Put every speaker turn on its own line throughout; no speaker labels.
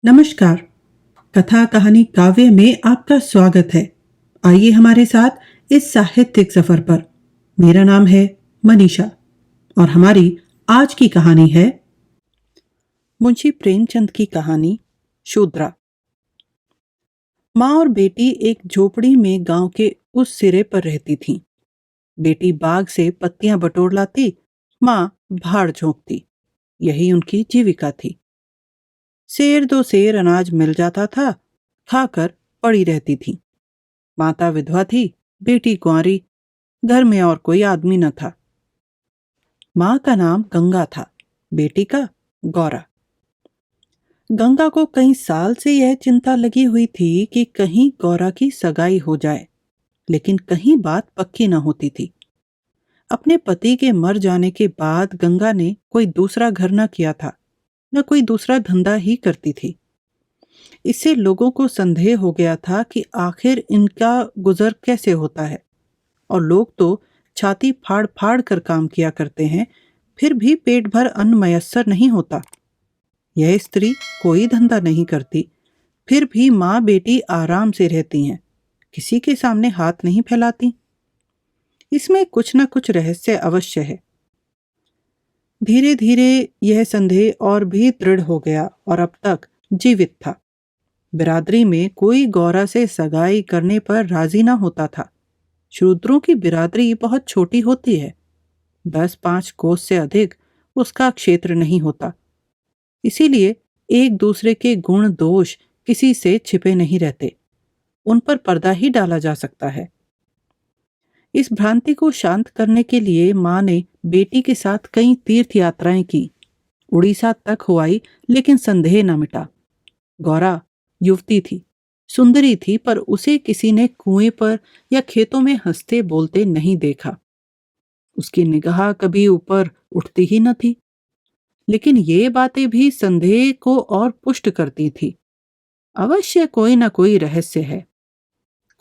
नमस्कार। कथा कहानी काव्य में आपका स्वागत है। आइए हमारे साथ इस साहित्यिक सफर पर। मेरा नाम है मनीषा और हमारी आज की कहानी है मुंशी प्रेमचंद की कहानी शूद्रा। माँ और बेटी एक झोपड़ी में गांव के उस सिरे पर रहती थीं। बेटी बाग से पत्तियां बटोर लाती, माँ भाड़ झोंकती। यही उनकी जीविका थी। सेर दो सेर अनाज मिल जाता था, खाकर पड़ी रहती थी। माता विधवा थी, बेटी कुंवारी, घर में और कोई आदमी न था। माँ का नाम गंगा था, बेटी का गौरा। गंगा को कई साल से यह चिंता लगी हुई थी कि कहीं गौरा की सगाई हो जाए, लेकिन कहीं बात पक्की न होती थी। अपने पति के मर जाने के बाद गंगा ने कोई दूसरा घर न किया था, न कोई दूसरा धंधा ही करती थी। इससे लोगों को संदेह हो गया था कि आखिर इनका गुजर कैसे होता है। और लोग तो छाती फाड़ फाड़ कर काम किया करते हैं, फिर भी पेट भर अन्न मयस्सर नहीं होता। यह स्त्री कोई धंधा नहीं करती, फिर भी माँ बेटी आराम से रहती हैं, किसी के सामने हाथ नहीं फैलाती। इसमें कुछ न कुछ रहस्य अवश्य है। धीरे धीरे यह संदेह और भी दृढ़ हो गया और अब तक जीवित था। बिरादरी में कोई गौरा से सगाई करने पर राजी ना होता था। शूद्रों की बिरादरी बहुत छोटी होती है, 10-5 कोस से अधिक उसका क्षेत्र नहीं होता। इसीलिए एक दूसरे के गुण दोष किसी से छिपे नहीं रहते, उन पर पर्दा ही डाला जा सकता है। इस भ्रांति को शांत करने के लिए माँ ने बेटी के साथ कई तीर्थ यात्राएं की। उड़ीसा तक हो आई, लेकिन संदेह न मिटा। गौरा युवती थी, सुंदरी थी, पर उसे किसी ने कुएं पर या खेतों में हंसते बोलते नहीं देखा। उसकी निगाह कभी ऊपर उठती ही न थी। लेकिन ये बातें भी संदेह को और पुष्ट करती थी। अवश्य कोई न कोई रहस्य है।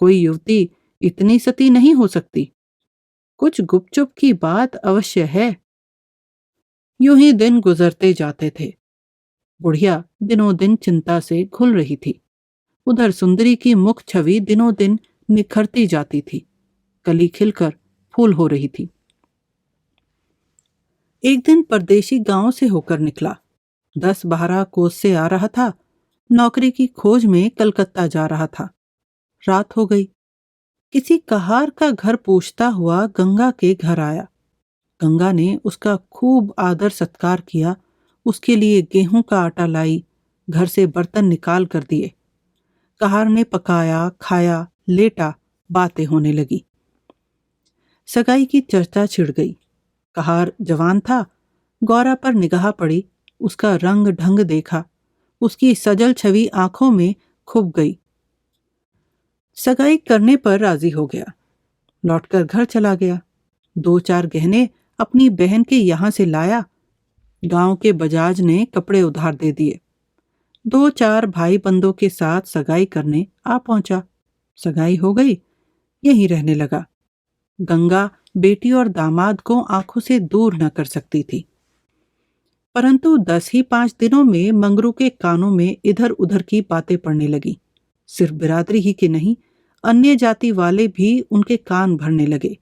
कोई युवती इतनी सती नहीं हो सकती। कुछ गुपचुप की बात अवश्य है। यूं ही दिन गुजरते जाते थे। बुढ़िया दिनों दिन चिंता से घुल रही थी। उधर सुंदरी की मुख छवि दिनों दिन निखरती जाती थी, कली खिलकर फूल हो रही थी। एक दिन परदेशी गांव से होकर निकला, 10-12 कोस से आ रहा था। नौकरी की खोज में कलकत्ता जा रहा था। रात हो गई। किसी कहार का घर पूछता हुआ गंगा के घर आया। गंगा ने उसका खूब आदर सत्कार किया, उसके लिए गेहूं का आटा लाई, घर से बर्तन निकाल कर दिए। कहार ने पकाया, खाया, लेटा, बातें होने लगी। सगाई की चर्चा छिड़ गई। कहार जवान था, गौरा पर निगाह पड़ी, उसका रंग ढंग देखा, उसकी सजल छवि आंखों में खुब गई। सगाई करने पर राजी हो गया। लौटकर घर चला गया। 2-4 गहने अपनी बहन के यहां से लाया। गांव के बजाज ने कपड़े उधार दे दिए। 2-4 भाई बंदों के साथ सगाई करने आ पहुंचा। सगाई हो गई, यहीं रहने लगा। गंगा बेटी और दामाद को आंखों से दूर न कर सकती थी। परंतु 10 ही 5 दिनों में मंगरू के कानों में इधर उधर की बातें पड़ने लगी। सिर्फ बिरादरी ही के नहीं, अन्य जाति वाले भी उनके कान भरने लगे।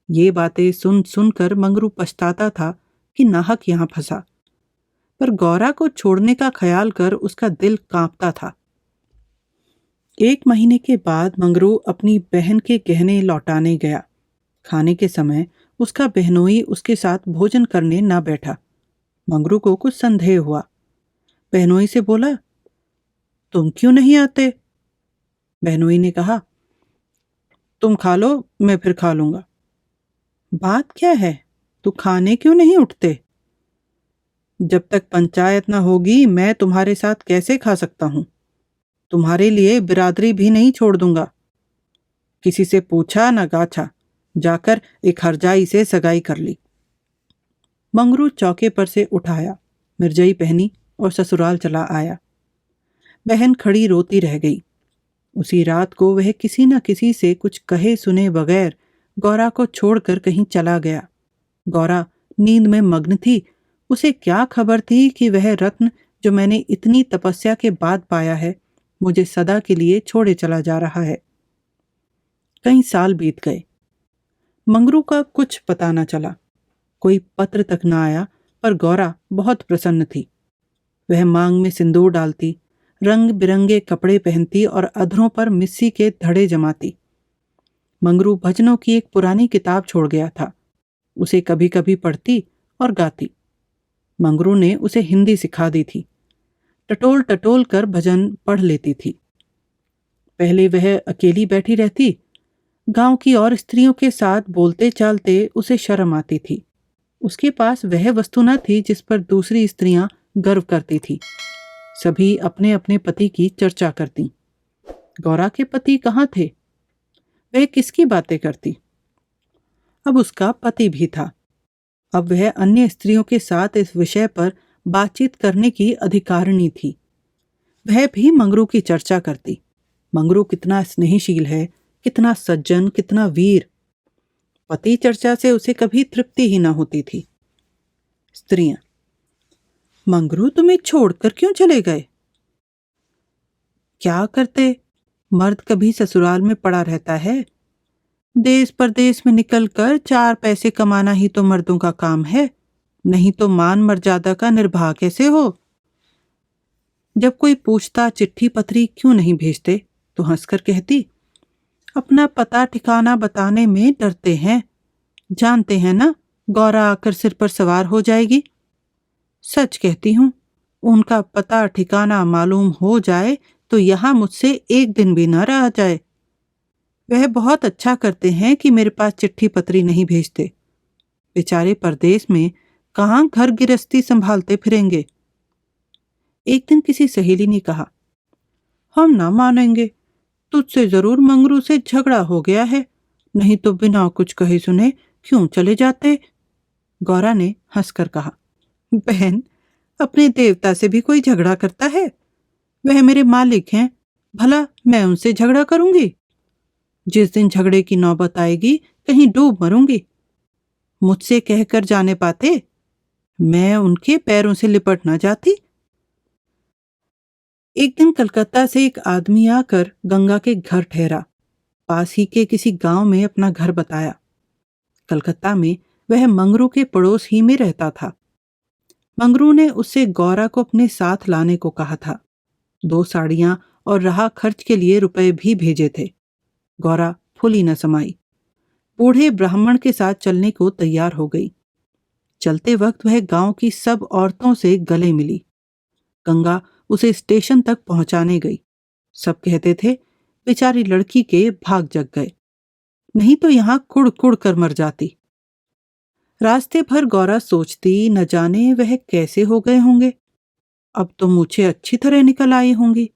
ये बातें सुन सुनकर मंगरू पछताता था कि नाहक यहाँ फंसा। पर गौरा को छोड़ने का ख्याल कर उसका दिल कांपता था। 1 महीने के बाद मंगरू अपनी बहन के गहने लौटाने गया। खाने के समय उसका बहनोई उसके साथ भोजन करने ना बैठा। मंगरू को कुछ संदेह हुआ। बहनोई से बोला, तुम क्यों नहीं आते? बहनोई ने कहा, तुम खा लो, मैं फिर खा लूंगा। बात क्या है, तू खाने क्यों नहीं उठते? जब तक पंचायत ना होगी मैं तुम्हारे साथ कैसे खा सकता हूं? तुम्हारे लिए बिरादरी भी नहीं छोड़ दूंगा। किसी से पूछा ना गाछा, जाकर एक हरजाई से सगाई कर ली। मंगरू चौके पर से उठाया, मिर्जई पहनी और ससुराल चला आया। बहन खड़ी रोती रह गई। उसी रात को वह किसी न किसी से कुछ कहे सुने बगैर गौरा को छोड़कर कहीं चला गया। गौरा नींद में मग्न थी। उसे क्या खबर थी कि वह रत्न जो मैंने इतनी तपस्या के बाद पाया है, मुझे सदा के लिए छोड़े चला जा रहा है। कई साल बीत गए। मंगरू का कुछ पता न चला, कोई पत्र तक न आया, पर गौरा बहुत प्रसन्न थी। वह मांग में सिंदूर डालती, रंग बिरंगे कपड़े पहनती और अधरों पर मिस्सी के धड़े जमाती। मंगरू भजनों की एक पुरानी किताब छोड़ गया था, उसे कभी कभी पढ़ती और गाती। मंगरू ने उसे हिंदी सिखा दी थी। टटोल टटोल कर भजन पढ़ लेती थी। पहले वह अकेली बैठी रहती, गांव की और स्त्रियों के साथ बोलते चालते उसे शर्म आती थी। उसके पास वह वस्तु न थी जिस पर दूसरी स्त्रियां गर्व करती थी। सभी अपने अपने पति की चर्चा करती। गौरा के पति कहाँ थे? वह किसकी बातें करती? अब उसका पति भी था। अब वह अन्य स्त्रियों के साथ इस विषय पर बातचीत करने की अधिकारिणी थी। वह भी मंगरू की चर्चा करती। मंगरू कितना स्नेहशील है, कितना सज्जन, कितना वीर। पति चर्चा से उसे कभी तृप्ति ही न होती थी। स्त्रियां, मंगरू तुम्हें छोड़कर क्यों चले गए? क्या करते, मर्द कभी ससुराल में पड़ा रहता है। देश परदेश में निकलकर 4 पैसे कमाना ही तो मर्दों का काम है, नहीं तो मान मर्यादा का निर्वाह कैसे हो? जब कोई पूछता चिट्ठी पत्री क्यों नहीं भेजते, तो हंसकर कहती, अपना पता ठिकाना बताने में डरते हैं, जानते हैं ना गौरा आकर सिर पर सवार हो जाएगी। सच कहती हूँ, उनका पता ठिकाना मालूम हो जाए तो यहाँ मुझसे एक दिन भी न रह जाए। वह बहुत अच्छा करते हैं कि मेरे पास चिट्ठी पत्री नहीं भेजते। बेचारे परदेश में कहाँ घर गृहस्थी संभालते फिरेंगे। एक दिन किसी सहेली ने कहा, हम ना मानेंगे, तुझसे जरूर मंगरू से झगड़ा हो गया है, नहीं तो बिना कुछ कहे सुने क्यों चले जाते। गौरा ने हंसकर कहा, बहन, अपने देवता से भी कोई झगड़ा करता है? वह मेरे मालिक हैं, भला मैं उनसे झगड़ा करूंगी? जिस दिन झगड़े की नौबत आएगी कहीं डूब मरूंगी। मुझसे कहकर जाने पाते, मैं उनके पैरों से लिपट ना जाती। एक दिन कलकत्ता से एक आदमी आकर गंगा के घर ठहरा। पास ही के किसी गांव में अपना घर बताया। कलकत्ता में वह मंगरू के पड़ोस ही में रहता था। मंगरू ने उससे गौरा को अपने साथ लाने को कहा था। 2 साड़ियां और राह खर्च के लिए रुपए भी भेजे थे। गौरा फूली न समाई, बूढ़े ब्राह्मण के साथ चलने को तैयार हो गई। चलते वक्त वह गांव की सब औरतों से गले मिली। गंगा उसे स्टेशन तक पहुंचाने गई। सब कहते थे, बेचारी लड़की के भाग जग गए, नहीं तो यहां कुड़ कुड़ कर मर जाती। रास्ते भर गौरा सोचती, न जाने वह कैसे हो गए होंगे। अब तो मूछें अच्छी तरह निकल आई होंगी।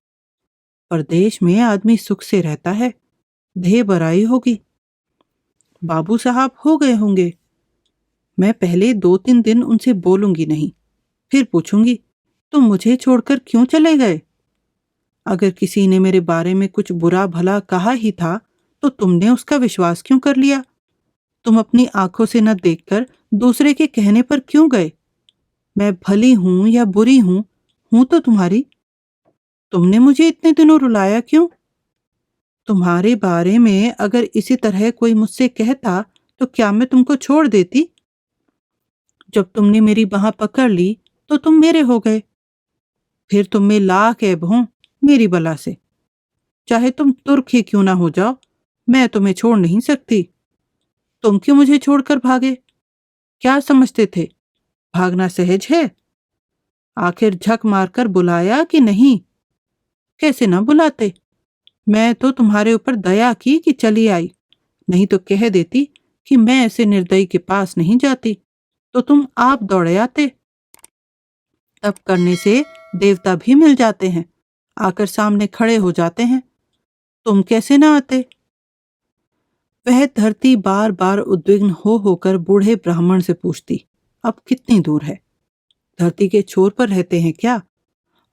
परदेश में आदमी सुख से रहता है, देह बराई होगी। बाबू साहब हो गए होंगे। मैं पहले 2-3 दिन उनसे बोलूंगी नहीं, फिर पूछूंगी, तुम मुझे छोड़कर क्यों चले गए? अगर किसी ने मेरे बारे में कुछ बुरा भला कहा ही था तो तुमने उसका विश्वास क्यों कर लिया? तुम अपनी आंखों से न देखकर दूसरे के कहने पर क्यों गए? मैं भली हूं या बुरी हूं तो तुम्हारी। तुमने मुझे इतने दिनों रुलाया क्यों? तुम्हारे बारे में अगर इसी तरह कोई मुझसे कहता तो क्या मैं तुमको छोड़ देती? जब तुमने मेरी बाह पकड़ ली तो तुम मेरे हो गए। फिर तुम में लाख ऐब हों मेरी बला से, चाहे तुम तुर्क ही क्यों ना हो जाओ, मैं तुम्हें छोड़ नहीं सकती। तुम क्यों मुझे छोड़कर भागे? क्या समझते थे भागना सहज है? आखिर झक मारकर बुलाया कि नहीं? कैसे ना बुलाते, मैं तो तुम्हारे ऊपर दया की कि चली आई, नहीं तो कह देती कि मैं ऐसे निर्दयी के पास नहीं जाती, तो तुम आप दौड़े आते। तब करने से देवता भी मिल जाते हैं, आकर सामने खड़े हो जाते हैं। तुम कैसे ना आते? वह धरती बार बार उद्विग्न हो होकर बूढ़े ब्राह्मण से पूछती, अब कितनी दूर है? धरती के छोर पर रहते हैं क्या?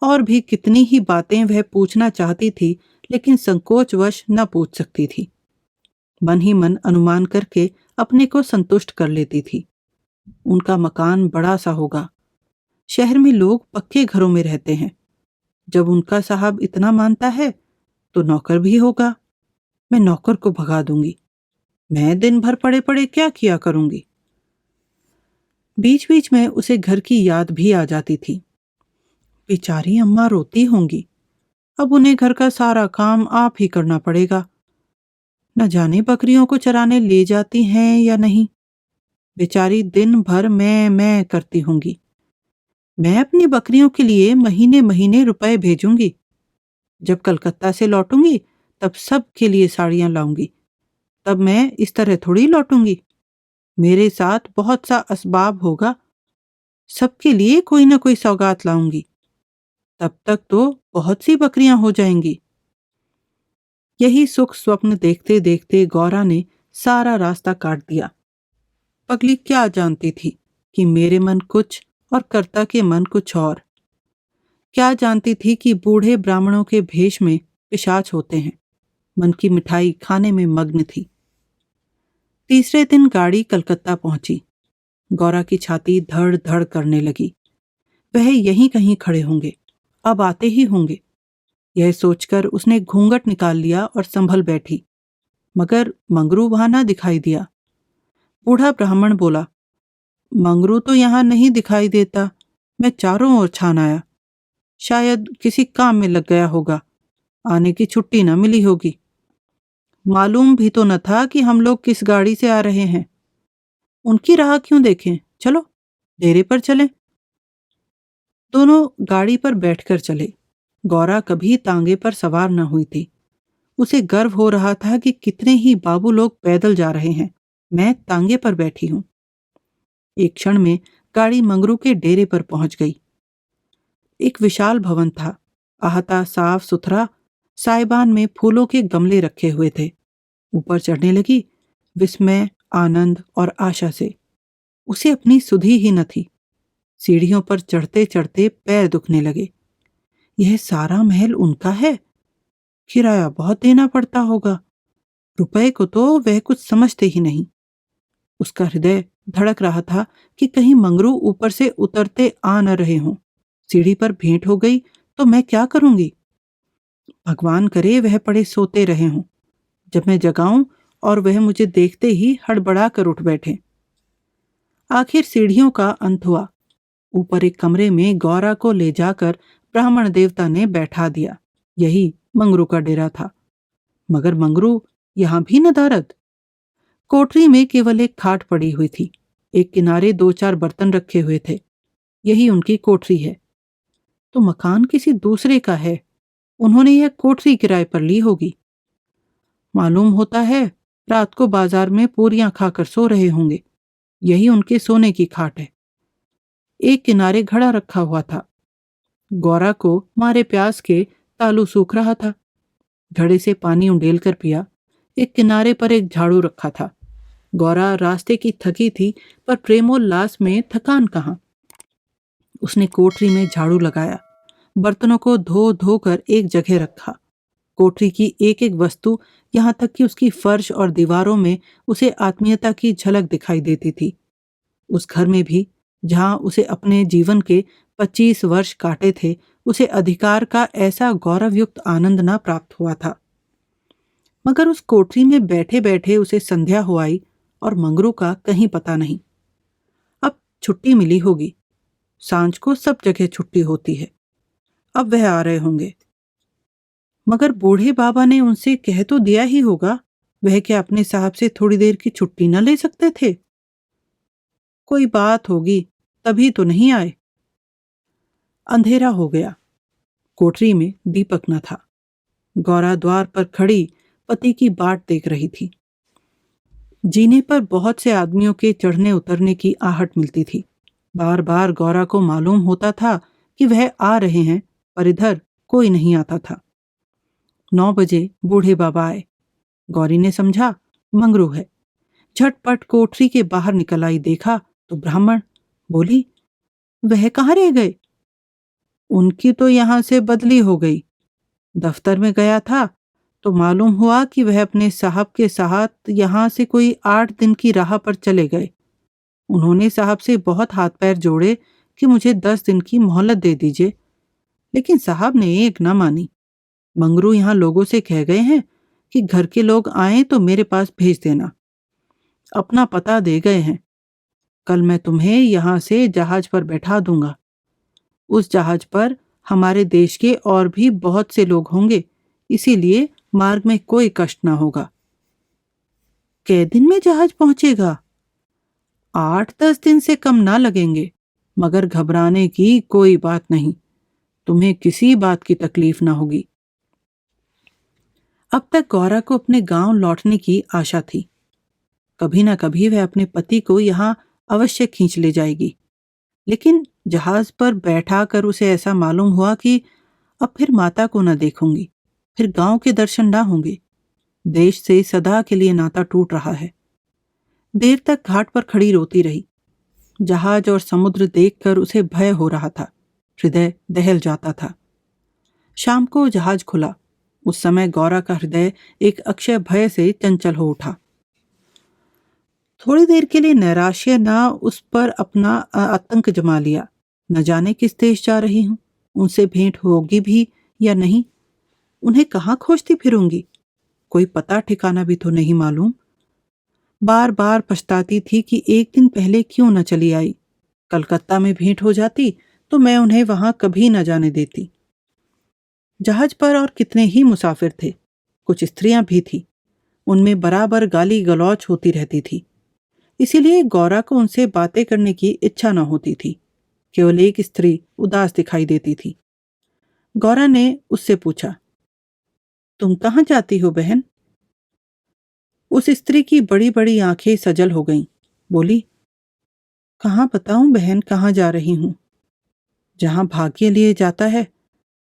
और भी कितनी ही बातें वह पूछना चाहती थी, लेकिन संकोचवश न पूछ सकती थी। मन ही मन अनुमान करके अपने को संतुष्ट कर लेती थी। उनका मकान बड़ा सा होगा, शहर में लोग पक्के घरों में रहते हैं। जब उनका साहब इतना मानता है तो नौकर भी होगा। मैं नौकर को भगा दूंगी। मैं दिन भर पड़े पड़े क्या किया करूंगी। बीच बीच में उसे घर की याद भी आ जाती थी। बेचारी अम्मा रोती होंगी। अब उन्हें घर का सारा काम आप ही करना पड़ेगा। न जाने बकरियों को चराने ले जाती हैं या नहीं। बेचारी दिन भर मैं करती होंगी। मैं अपनी बकरियों के लिए महीने महीने रुपए भेजूंगी। जब कलकत्ता से लौटूंगी तब सब के लिए साड़ियां लाऊंगी। तब मैं इस तरह थोड़ी लौटूंगी। मेरे साथ बहुत सा असबाब होगा। सबके लिए कोई ना कोई सौगात लाऊंगी। तब तक तो बहुत सी बकरियां हो जाएंगी। यही सुख स्वप्न देखते देखते गौरा ने सारा रास्ता काट दिया। पगली क्या जानती थी कि मेरे मन कुछ और कर्ता के मन कुछ और। क्या जानती थी कि बूढ़े ब्राह्मणों के भेष में पिशाच होते हैं। मन की मिठाई खाने में मग्न थी। तीसरे दिन गाड़ी कलकत्ता पहुंची। गौरा की छाती धड़ धड़ करने लगी। वह यहीं कहीं खड़े होंगे, अब आते ही होंगे। यह सोचकर उसने घूंघट निकाल लिया और संभल बैठी। मगर मंगरू वहां ना दिखाई दिया। बूढ़ा ब्राह्मण बोला, मंगरू तो यहां नहीं दिखाई देता। मैं चारों ओर छान आया। शायद किसी काम में लग गया होगा। आने की छुट्टी न मिली होगी। मालूम भी तो न था कि हम लोग किस गाड़ी से आ रहे हैं। उनकी राह क्यों देखें, चलो डेरे पर चलें। दोनों गाड़ी पर बैठकर चले। गौरा कभी तांगे पर सवार न हुई थी। उसे गर्व हो रहा था कि कितने ही बाबू लोग पैदल जा रहे हैं, मैं तांगे पर बैठी हूं। एक क्षण में गाड़ी मंगरू के डेरे पर पहुंच गई। एक विशाल भवन था। आहता साफ सुथरा, साइबान में फूलों के गमले रखे हुए थे। ऊपर चढ़ने लगी विस्मय, आनंद और आशा से। उसे अपनी सुधि ही न थी। सीढ़ियों पर चढ़ते चढ़ते पैर दुखने लगे। यह सारा महल उनका है। किराया बहुत देना पड़ता होगा। रुपए को तो वह कुछ समझते ही नहीं। उसका हृदय धड़क रहा था कि कहीं मंगरू ऊपर से उतरते आ न रहे हों। सीढ़ी पर भेंट हो गई तो मैं क्या करूंगी। भगवान करे वह पड़े सोते रहे हों। जब मैं जगाऊं और वह मुझे देखते ही हड़बड़ा कर उठ बैठे। आखिर सीढ़ियों का अंत हुआ। ऊपर एक कमरे में गौरा को ले जाकर ब्राह्मण देवता ने बैठा दिया। यही मंगरू का डेरा था। मगर मंगरू यहां भी नदारद। कोठरी में केवल एक खाट पड़ी हुई थी। एक किनारे 2-4 बर्तन रखे हुए थे। यही उनकी कोठरी है। तो मकान किसी दूसरे का है। उन्होंने यह कोठरी किराए पर ली होगी। मालूम होता है रात को बाजार में पूरियां खाकर सो रहे होंगे। यही उनके सोने की खाट है। एक किनारे घड़ा रखा हुआ था। गौरा को मारे प्यास के तालू सूख रहा था। घड़े से पानी उंडेल कर पिया। एक किनारे पर एक झाड़ू रखा था। गौरा रास्ते की थकी थी, पर प्रेमोल्लास में थकान कहाँ। उसने कोठरी में झाड़ू लगाया। बर्तनों को धो धो कर एक जगह रखा। कोठरी की एक एक वस्तु, यहाँ तक कि उसकी फर्श और दीवारों में उसे आत्मीयता की झलक दिखाई देती थी। उस घर में भी, जहाँ उसे अपने जीवन के 25 वर्ष काटे थे, उसे अधिकार का ऐसा गौरवयुक्त आनंद न प्राप्त हुआ था। मगर उस कोठरी में बैठे बैठे उसे संध्या हो आई और मंगरू का कहीं पता नहीं। अब छुट्टी मिली होगी। सांझ को सब जगह छुट्टी होती है। अब वह आ रहे होंगे। मगर बूढ़े बाबा ने उनसे कह तो दिया ही होगा। वह क्या अपने साहब से थोड़ी देर की छुट्टी न ले सकते थे। कोई बात होगी, तभी तो नहीं आए। अंधेरा हो गया। कोठरी में दीपक न था। गौरा द्वार पर खड़ी पति की बाट देख रही थी। जीने पर बहुत से आदमियों के चढ़ने उतरने की आहट मिलती थी। बार बार गौरा को मालूम होता था कि वह आ रहे हैं, पर इधर कोई नहीं आता था। 9 बजे बूढ़े बाबा आए। गौरी ने समझा मंगरू है। झटपट कोठरी के बाहर निकल आई। देखा तो ब्राह्मण। बोली, वह कहाँ रह गए। उनकी तो यहां से बदली हो गई। दफ्तर में गया था तो मालूम हुआ कि वह अपने साहब के साथ यहां से कोई 8 दिन की राह पर चले गए। उन्होंने साहब से बहुत हाथ पैर जोड़े कि मुझे 10 दिन की मोहलत दे दीजिए, लेकिन साहब ने एक न मानी। मंगरू यहाँ लोगों से कह गए हैं कि घर के लोग आए तो मेरे पास भेज देना। अपना पता दे गए हैं। कल मैं तुम्हें यहाँ से जहाज पर बैठा दूंगा। उस जहाज पर हमारे देश के और भी बहुत से लोग होंगे, इसीलिए मार्ग में कोई कष्ट ना होगा। कै दिन में जहाज पहुंचेगा? 8-10 दिन से कम ना लगेंगे, मगर घबराने की कोई बात नहीं। तुम्हें किसी बात की तकलीफ ना होगी। अब तक गौरा को अपने गांव लौटने की आशा थी। कभी ना कभी वह अपने पति को यहाँ अवश्य खींच ले जाएगी, लेकिन जहाज पर बैठा कर उसे ऐसा मालूम हुआ कि अब फिर माता को न देखूंगी, फिर गांव के दर्शन ना होंगे। देश से सदा के लिए नाता टूट रहा है। देर तक घाट पर खड़ी रोती रही। जहाज और समुद्र देखकर उसे भय हो रहा था, हृदय दहल जाता था। शाम को जहाज खुला। उस समय गौरा का हृदय एक अक्षय भय से चंचल हो उठा। थोड़ी देर के लिए नैराश्य न उस पर अपना आतंक जमा लिया। न जाने किस देश जा रही हूं, उनसे भेंट होगी भी या नहीं, उन्हें कहाँ खोजती फिरूंगी, कोई पता ठिकाना भी तो नहीं मालूम। बार बार पछताती थी कि एक दिन पहले क्यों न चली आई। कलकत्ता में भेंट हो जाती तो मैं उन्हें वहां कभी न जाने देती। जहाज पर और कितने ही मुसाफिर थे, कुछ स्त्रियां भी थी। उनमें बराबर गाली गलौच होती रहती थी, इसीलिए गौरा को उनसे बातें करने की इच्छा न होती थी। केवल एक स्त्री उदास दिखाई देती थी। गौरा ने उससे पूछा, तुम कहाँ जाती हो बहन? उस स्त्री की बड़ी बड़ी आंखें सजल हो गईं। बोली, कहाँ बताऊं बहन, कहाँ जा रही हूं? जहां भाग्य लिए जाता है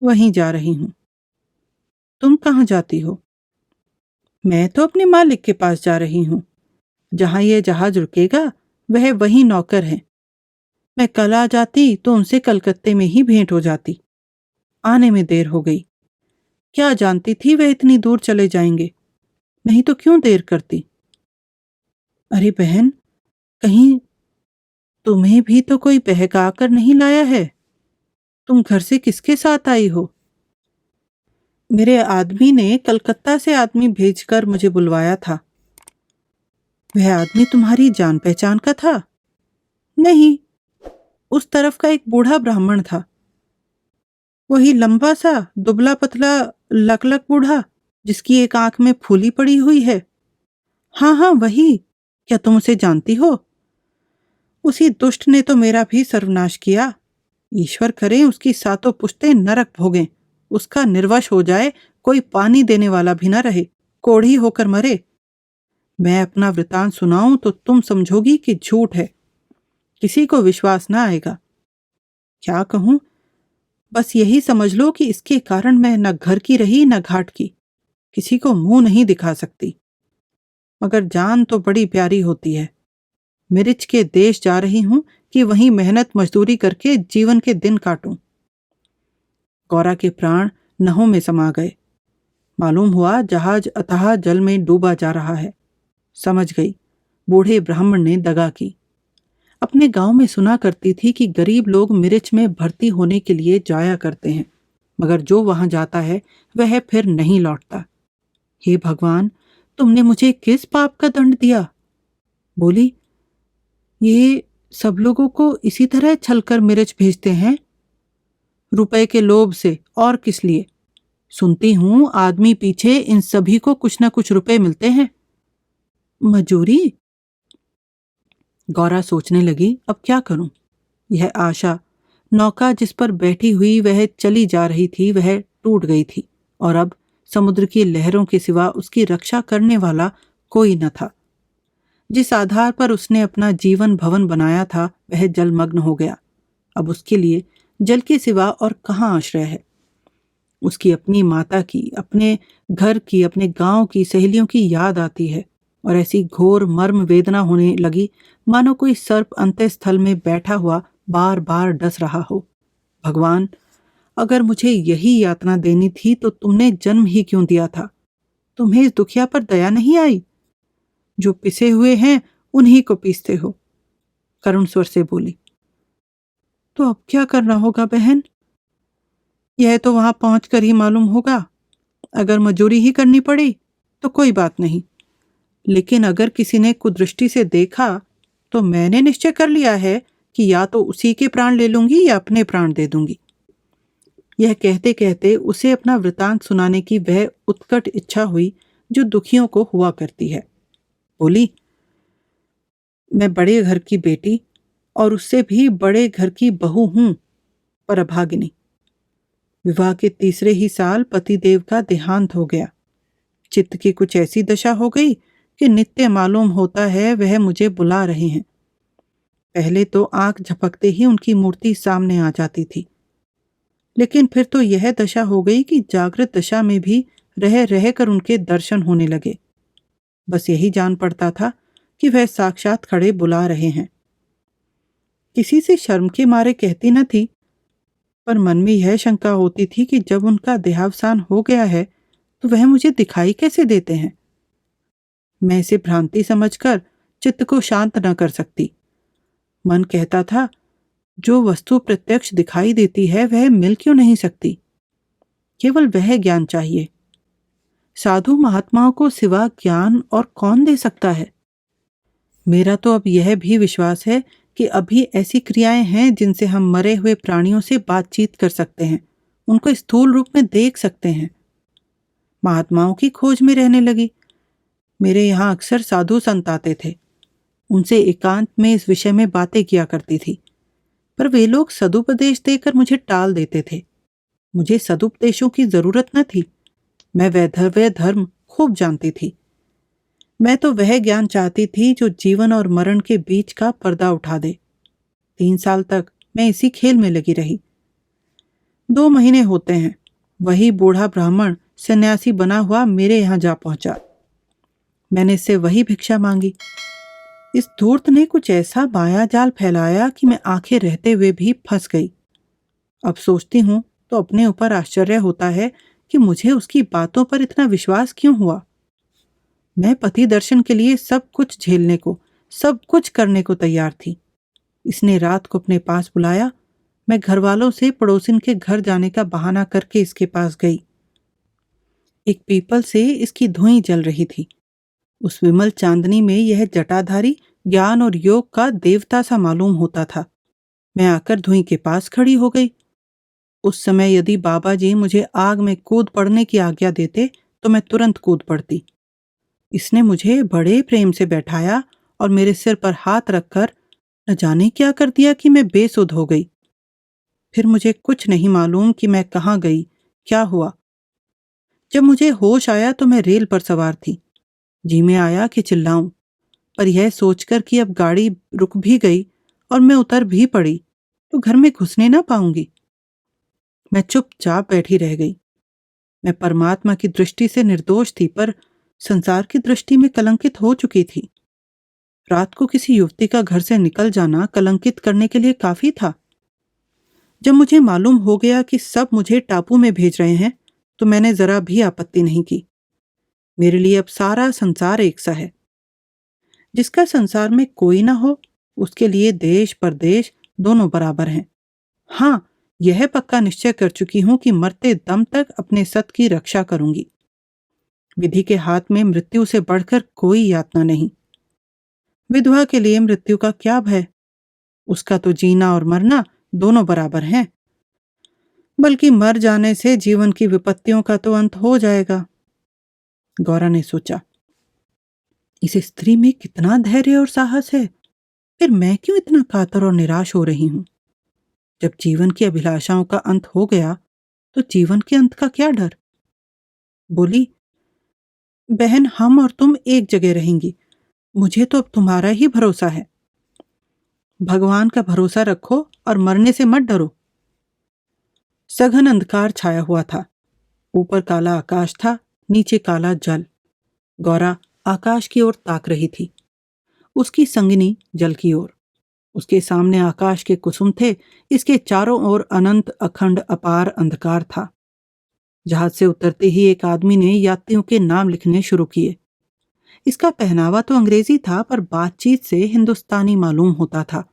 वहीं जा रही हूं। तुम कहाँ जाती हो? मैं तो अपने मालिक के पास जा रही हूं। जहां यह जहाज रुकेगा वह वही नौकर है। मैं कल आ जाती तो उनसे कलकत्ते में ही भेंट हो जाती। आने में देर हो गई। क्या जानती थी वह इतनी दूर चले जाएंगे, नहीं तो क्यों देर करती। अरे बहन, कहीं तुम्हें भी तो कोई बहका कर नहीं लाया है? तुम घर से किसके साथ आई हो? मेरे आदमी ने कलकत्ता से आदमी भेजकर मुझे बुलवाया था। वह आदमी तुम्हारी जान पहचान का था? नहीं, उस तरफ का एक बूढ़ा ब्राह्मण था। वही लंबा सा दुबला पतला लकलक बूढ़ा, जिसकी एक आंख में फूली पड़ी हुई है। हाँ हाँ, वही। क्या तुम उसे जानती हो? उसी दुष्ट ने तो मेरा भी सर्वनाश किया। ईश्वर करे उसकी सातों पुश्तें नरक भोगें, उसका निर्वश हो जाए, कोई पानी देने वाला भी न रहे, कोढ़ी होकर मरे। मैं अपना वृतांत सुनाऊं तो तुम समझोगी कि झूठ है, किसी को विश्वास ना आएगा। क्या कहूं, बस यही समझ लो कि इसके कारण मैं न घर की रही न घाट की, किसी को मुंह नहीं दिखा सकती। मगर जान तो बड़ी प्यारी होती है। मिर्च के देश जा रही हूं कि वहीं मेहनत मजदूरी करके जीवन के दिन काटूं। गौरा के प्राण नहों में समा गए। मालूम हुआ जहाज अथाह जल में डूबा जा रहा है। समझ गई, बूढ़े ब्राह्मण ने दगा की। अपने गांव में सुना करती थी कि गरीब लोग मिर्च में भर्ती होने के लिए जाया करते हैं, मगर जो वहां जाता है वह फिर नहीं लौटता। हे भगवान, तुमने मुझे किस पाप का दंड दिया? बोली, ये सब लोगों को इसी तरह छलकर मिर्च भेजते हैं, रुपए के लोभ से, और किस लिए? सुनती हूं आदमी पीछे इन सभी को कुछ न कुछ रुपए मिलते हैं। मजूरी? गौरा सोचने लगी, अब क्या करूं? यह आशा, नौका जिस पर बैठी हुई वह चली जा रही थी, वह टूट गई थी, और अब समुद्र की लहरों के सिवा उसकी रक्षा करने वाला कोई न था। जिस आधार पर उसने अपना जीवन भवन बनाया था वह जलमग्न हो गया। अब उसके लिए जल के सिवा और कहाँ आश्रय है? उसकी अपनी माता की, अपने घर की, अपने गांव की, सहेलियों की याद आती है, और ऐसी घोर मर्म वेदना होने लगी मानो कोई सर्प अंतःस्थल में बैठा हुआ बार बार डस रहा हो। भगवान, अगर मुझे यही यातना देनी थी तो तुमने जन्म ही क्यों दिया था? तुम्हें इस दुखिया पर दया नहीं आई? जो पिसे हुए हैं उन्हीं को पीसते हो। करुण स्वर से बोली, तो अब क्या करना होगा बहन? यह तो वहां पहुंचकर ही मालूम होगा। अगर मजूरी ही करनी पड़ी तो कोई बात नहीं, लेकिन अगर किसी ने कुदृष्टि से देखा तो मैंने निश्चय कर लिया है कि या तो उसी के प्राण ले लूंगी या अपने प्राण दे दूंगी। यह कहते कहते उसे अपना वृतांत सुनाने की वह उत्कट इच्छा हुई जो दुखियों को हुआ करती है। बोली, मैं बड़े घर की बेटी और उससे भी बड़े घर की बहू हूं, पर अभागिनी। विवाह के तीसरे ही साल पतिदेव का देहांत हो गया। चित्त की कुछ ऐसी दशा हो गई कि नित्य मालूम होता है वह मुझे बुला रहे हैं। पहले तो आंख झपकते ही उनकी मूर्ति सामने आ जाती थी, लेकिन फिर तो यह दशा हो गई कि जागृत दशा में भी रह रह कर उनके दर्शन होने लगे। बस यही जान पड़ता था कि वह साक्षात खड़े बुला रहे हैं। किसी से शर्म के मारे कहती न थी, पर मन में यह शंका होती थी कि जब उनका देहावसान हो गया है तो वह मुझे दिखाई कैसे देते हैं। मैं इसे भ्रांति समझकर चित्त को शांत न कर सकती। मन कहता था, जो वस्तु प्रत्यक्ष दिखाई देती है वह मिल क्यों नहीं सकती? केवल वह ज्ञान चाहिए। साधु महात्माओं को सिवा ज्ञान और कौन दे सकता है? मेरा तो अब यह भी विश्वास है कि अभी ऐसी क्रियाएं हैं जिनसे हम मरे हुए प्राणियों से बातचीत कर सकते हैं, उनको स्थूल रूप में देख सकते हैं। महात्माओं की खोज में रहने लगी। मेरे यहाँ अक्सर साधु संत आते थे। उनसे एकांत में इस विषय में बातें किया करती थी, पर वे लोग सदुपदेश देकर मुझे टाल देते थे। मुझे सदुपदेशों की जरूरत न थी। मैं वैधर्य धर्म खूब जानती थी। मैं तो वह ज्ञान चाहती थी जो जीवन और मरण के बीच का पर्दा उठा दे। 3 साल तक मैं इसी खेल में लगी रही। 2 महीने होते हैं, वही बूढ़ा ब्राह्मण सन्यासी बना हुआ मेरे यहाँ जा पहुंचा। मैंने इससे वही भिक्षा मांगी। इस धूर्त ने कुछ ऐसा माया जाल फैलाया कि मैं आंखें रहते हुए भी फंस गई। अब सोचती हूँ तो अपने ऊपर आश्चर्य होता है कि मुझे उसकी बातों पर इतना विश्वास क्यों हुआ। मैं पति दर्शन के लिए सब कुछ झेलने को, सब कुछ करने को तैयार थी। इसने रात को अपने पास बुलाया। मैं घर वालों से पड़ोसिन के घर जाने का बहाना करके इसके पास गई। एक पीपल से इसकी धुएं जल रही थी। उस विमल चांदनी में यह जटाधारी ज्ञान और योग का देवता सा मालूम होता था। मैं आकर धुएं के पास खड़ी हो गई। उस समय यदि बाबा जी मुझे आग में कूद पड़ने की आज्ञा देते तो मैं तुरंत कूद पड़ती। इसने मुझे बड़े प्रेम से बैठाया और मेरे सिर पर हाथ रखकर न जाने क्या कर दिया कि मैं बेसुध हो गई। फिर मुझे कुछ नहीं मालूम कि मैं कहाँ गई, क्या हुआ। जब मुझे होश आया तो मैं रेल पर सवार थी। जी में आया कि चिल्लाऊं, पर यह सोचकर कि अब गाड़ी रुक भी गई और मैं उतर भी पड़ी तो घर में घुसने ना पाऊंगी, मैं चुपचाप बैठी रह गई। मैं परमात्मा की दृष्टि से निर्दोष थी, पर संसार की दृष्टि में कलंकित हो चुकी थी। रात को किसी युवती का घर से निकल जाना कलंकित करने के लिए काफी था। जब मुझे मालूम हो गया कि सब मुझे टापू में भेज रहे हैं तो मैंने जरा भी आपत्ति नहीं की। मेरे लिए अब सारा संसार एक सा है। जिसका संसार में कोई ना हो उसके लिए देश परदेश दोनों बराबर हैं। हाँ, यह पक्का निश्चय कर चुकी हूं कि मरते दम तक अपने सत की रक्षा करूंगी। विधि के हाथ में मृत्यु से बढ़कर कोई यातना नहीं। विधवा के लिए मृत्यु का क्या भय? उसका तो जीना और मरना दोनों बराबर हैं। बल्कि मर जाने से जीवन की विपत्तियों का तो अंत हो जाएगा। गौरा ने सोचा, इस स्त्री में कितना धैर्य और साहस है, फिर मैं क्यों इतना कातर और निराश हो रही हूं? जब जीवन की अभिलाषाओं का अंत हो गया तो जीवन के अंत का क्या डर? बोली, बहन, हम और तुम एक जगह रहेंगी। मुझे तो अब तुम्हारा ही भरोसा है। भगवान का भरोसा रखो और मरने से मत डरो। सघन अंधकार छाया हुआ था। ऊपर काला आकाश था, नीचे काला जल। गौरा आकाश की ओर ताक रही थी, उसकी संगिनी जल की ओर। उसके सामने आकाश के कुसुम थे, इसके चारों ओर अनंत अखंड अपार अंधकार था। जहाज से उतरते ही एक आदमी ने यात्रियों के नाम लिखने शुरू किए। इसका पहनावा तो अंग्रेजी था, पर बातचीत से हिंदुस्तानी मालूम होता था।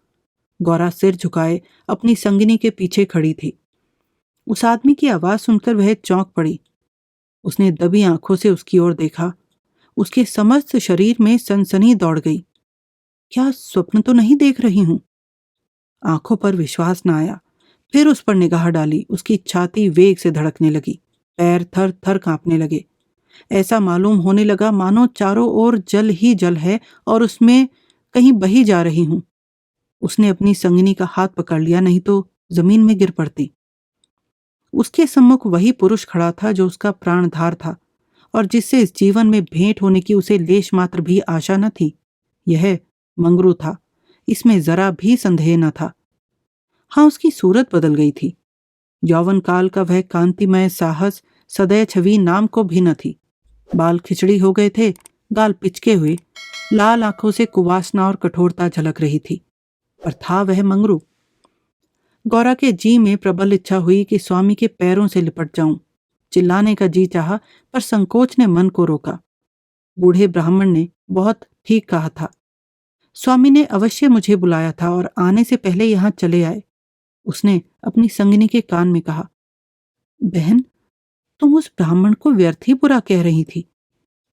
गौरा सिर झुकाए अपनी संगिनी के पीछे खड़ी थी। उस आदमी की आवाज सुनकर वह चौंक पड़ी। उसने दबी आंखों से उसकी ओर देखा। उसके समस्त शरीर में सनसनी दौड़ गई। क्या स्वप्न तो नहीं देख रही हूं? आंखों पर विश्वास न आया। फिर उस पर निगाह डाली। उसकी छाती वेग से धड़कने लगी, पैर थर थर कांपने लगे। ऐसा मालूम होने लगा मानो चारों ओर जल ही जल है और उसमें कहीं बही जा रही हूं। उसने अपनी संगिनी का हाथ पकड़ लिया, नहीं तो जमीन में गिर पड़ती। उसके सम्मुख वही पुरुष खड़ा था जो उसका प्राणधार था और जिससे इस जीवन में भेंट होने की उसे लेश मात्र भी आशा न थी। यह मंगरू था, इसमें जरा भी संदेह न था। हाँ, उसकी सूरत बदल गई थी। यौवन काल का वह कांतिमय साहस सदैव छवि नाम को भी न थी। बाल खिचड़ी हो गए थे, गाल पिचके हुए, लाल आंखों से कुवासना और कठोरता झलक रही थी, पर था वह मंगरू। गौरा के जी में प्रबल इच्छा हुई कि स्वामी के पैरों से लिपट जाऊं। चिल्लाने का जी चाहा, पर संकोच ने मन को रोका। बूढ़े ब्राह्मण ने बहुत ठीक कहा था। स्वामी ने अवश्य मुझे बुलाया था और आने से पहले यहां चले आए। उसने अपनी संगिनी के कान में कहा, बहन, तुम उस ब्राह्मण को व्यर्थ ही बुरा कह रही थी।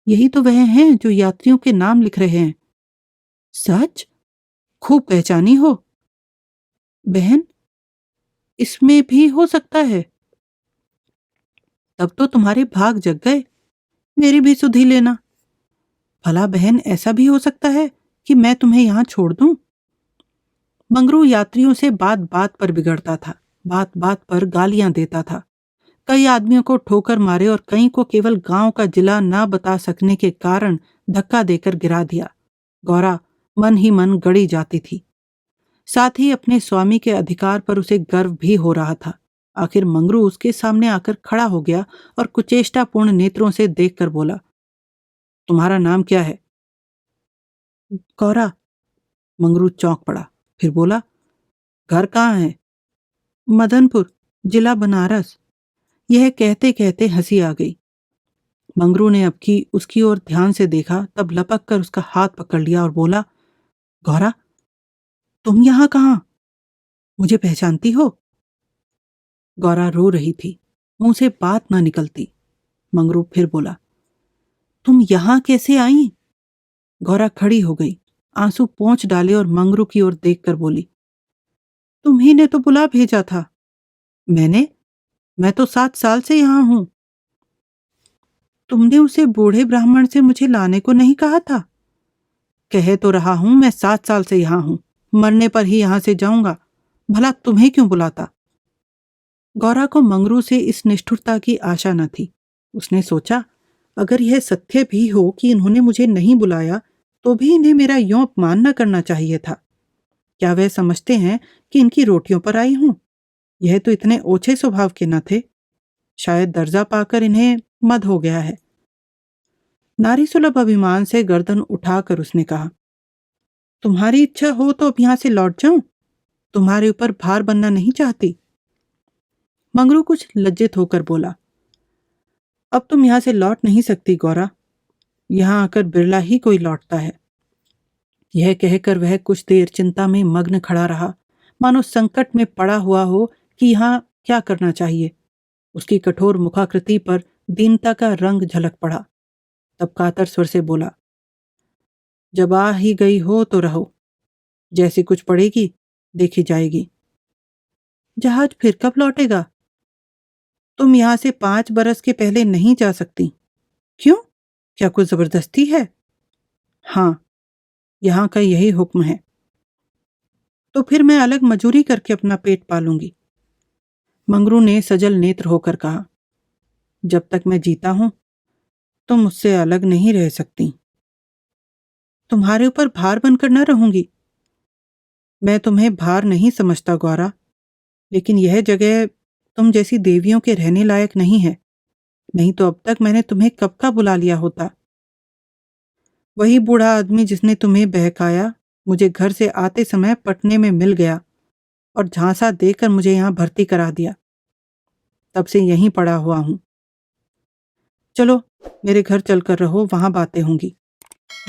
यही तो वह हैं जो यात्रियों के नाम लिख रहे हैं। सच? खूब पहचानी हो? बहन, इसमें भी हो सकता है। तब तो तुम्हारे भाग जग गए। मेरी भी सुधि लेना। भला बहन, ऐसा भी हो सकता है कि मैं तुम्हें यहां छोड़ दूं? मंगरू यात्रियों से बात बात पर बिगड़ता था, बात बात पर गालियां देता था। कई आदमियों को ठोकर मारे और कई को केवल गांव का जिला न बता सकने के कारण धक्का देकर गिरा दिया। गौरा मन ही मन गड़ी जाती थी। साथ ही अपने स्वामी के अधिकार पर उसे गर्व भी हो रहा था। आखिर मंगरू उसके सामने आकर खड़ा हो गया और कुचेष्टापूर्ण नेत्रों से देखकर बोला, तुम्हारा नाम क्या है? गौरा। मंगरू चौंक पड़ा, फिर बोला, घर कहाँ है? मदनपुर, जिला बनारस। यह कहते कहते हंसी आ गई। मंगरू ने अब की उसकी ओर ध्यान से देखा, तब लपक कर उसका हाथ पकड़ लिया और बोला, गौरा, तुम यहां कहां? मुझे पहचानती हो? गौरा रो रही थी, मुंह से बात ना निकलती। मंगरू फिर बोला, तुम यहां कैसे आई? गौरा खड़ी हो गई, आंसू पोंछ डाले और मंगरू की ओर देखकर बोली, तुम्ही ने तो बुला भेजा था। मैंने? मैं तो 7 साल से यहां हूं। तुमने उसे बूढ़े ब्राह्मण से मुझे लाने को नहीं कहा था? कह तो रहा हूं मैं 7 साल से यहां हूं, मरने पर ही यहां से जाऊंगा। भला तुम्हें क्यों बुलाता? गौरा को मंगरू से इस निष्ठुरता की आशा न थी। उसने सोचा, अगर यह सत्य भी हो कि इन्होंने मुझे नहीं बुलाया, तो भी इन्हें मेरा यूं अपमान न करना चाहिए था। क्या वह समझते हैं कि इनकी रोटियों पर आई हूं? यह तो इतने ओछे स्वभाव के न थे। शायद दर्जा पाकर इन्हें मद हो गया है। नारी सुलभ अभिमान से गर्दन उठाकर उसने कहा, तुम्हारी इच्छा हो तो अब यहां से लौट जाऊं। तुम्हारे ऊपर भार बनना नहीं चाहती। मंगरू कुछ लज्जित होकर बोला, अब तुम यहां से लौट नहीं सकती गौरा। यहां आकर बिरला ही कोई लौटता है। यह कहकर वह कुछ देर चिंता में मग्न खड़ा रहा, मानो संकट में पड़ा हुआ हो कि यहां क्या करना चाहिए। उसकी कठोर मुखाकृति पर दीनता का रंग झलक पड़ा। तब कातर स्वर से बोला, जब आ ही गई हो तो रहो। जैसी कुछ पड़ेगी देखी जाएगी। जहाज फिर कब लौटेगा? तुम यहां से 5 बरस के पहले नहीं जा सकती। क्यों? क्या कुछ जबरदस्ती है? हाँ, यहां का यही हुक्म है। तो फिर मैं अलग मजूरी करके अपना पेट पालूंगी। मंगरू ने सजल नेत्र होकर कहा, जब तक मैं जीता हूं तुम मुझसे अलग नहीं रह सकती। तुम्हारे ऊपर भार बनकर न रहूंगी। मैं तुम्हें भार नहीं समझता गौरा, लेकिन यह जगह तुम जैसी देवियों के रहने लायक नहीं है। नहीं तो अब तक मैंने तुम्हें कब का बुला लिया होता। वही बूढ़ा आदमी जिसने तुम्हें बहकाया मुझे घर से आते समय पटने में मिल गया और झांसा देकर मुझे यहां भर्ती करा दिया। तब से यहीं पड़ा हुआ हूं। चलो मेरे घर चलकर रहो, वहां बातें होंगी।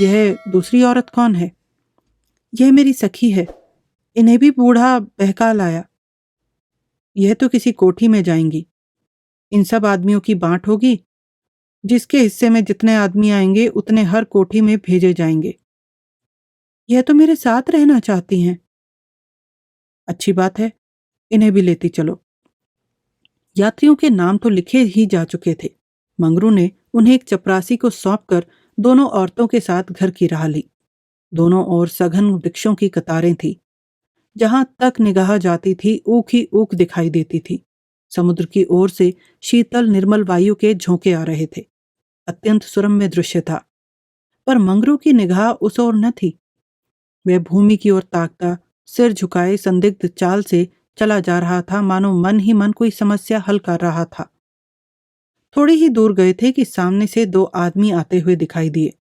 यह दूसरी औरत कौन है? यह मेरी सखी है, इन्हें भी बूढ़ा बहका लाया। यह तो किसी कोठी में जाएंगी। इन सब आदमियों की बांट होगी। जिसके हिस्से में जितने आदमी आएंगे उतने हर कोठी में भेजे जाएंगे। यह तो मेरे साथ रहना चाहती हैं। अच्छी बात है, इन्हें भी लेती चलो। यात्रियों के नाम तो लिखे ही जा चुके थे। मंगरू ने उन्हें एक चपरासी को सौंपकर दोनों औरतों के साथ घर की राह ली। दोनों ओर सघन वृक्षों की कतारें थी। जहां तक निगाह जाती थी ऊख ही ऊख दिखाई देती थी। समुद्र की ओर से शीतल निर्मल वायु के झोंके आ रहे थे। अत्यंत सुरम्य दृश्य था। पर मंगरू की निगाह उस ओर न थी। वह भूमि की ओर ताकता, सिर झुकाए संदिग्ध चाल से चला जा रहा था, मानो मन ही मन कोई समस्या हल कर रहा था। थोड़ी ही दूर गए थे कि सामने से दो आदमी आते हुए दिखाई दिए।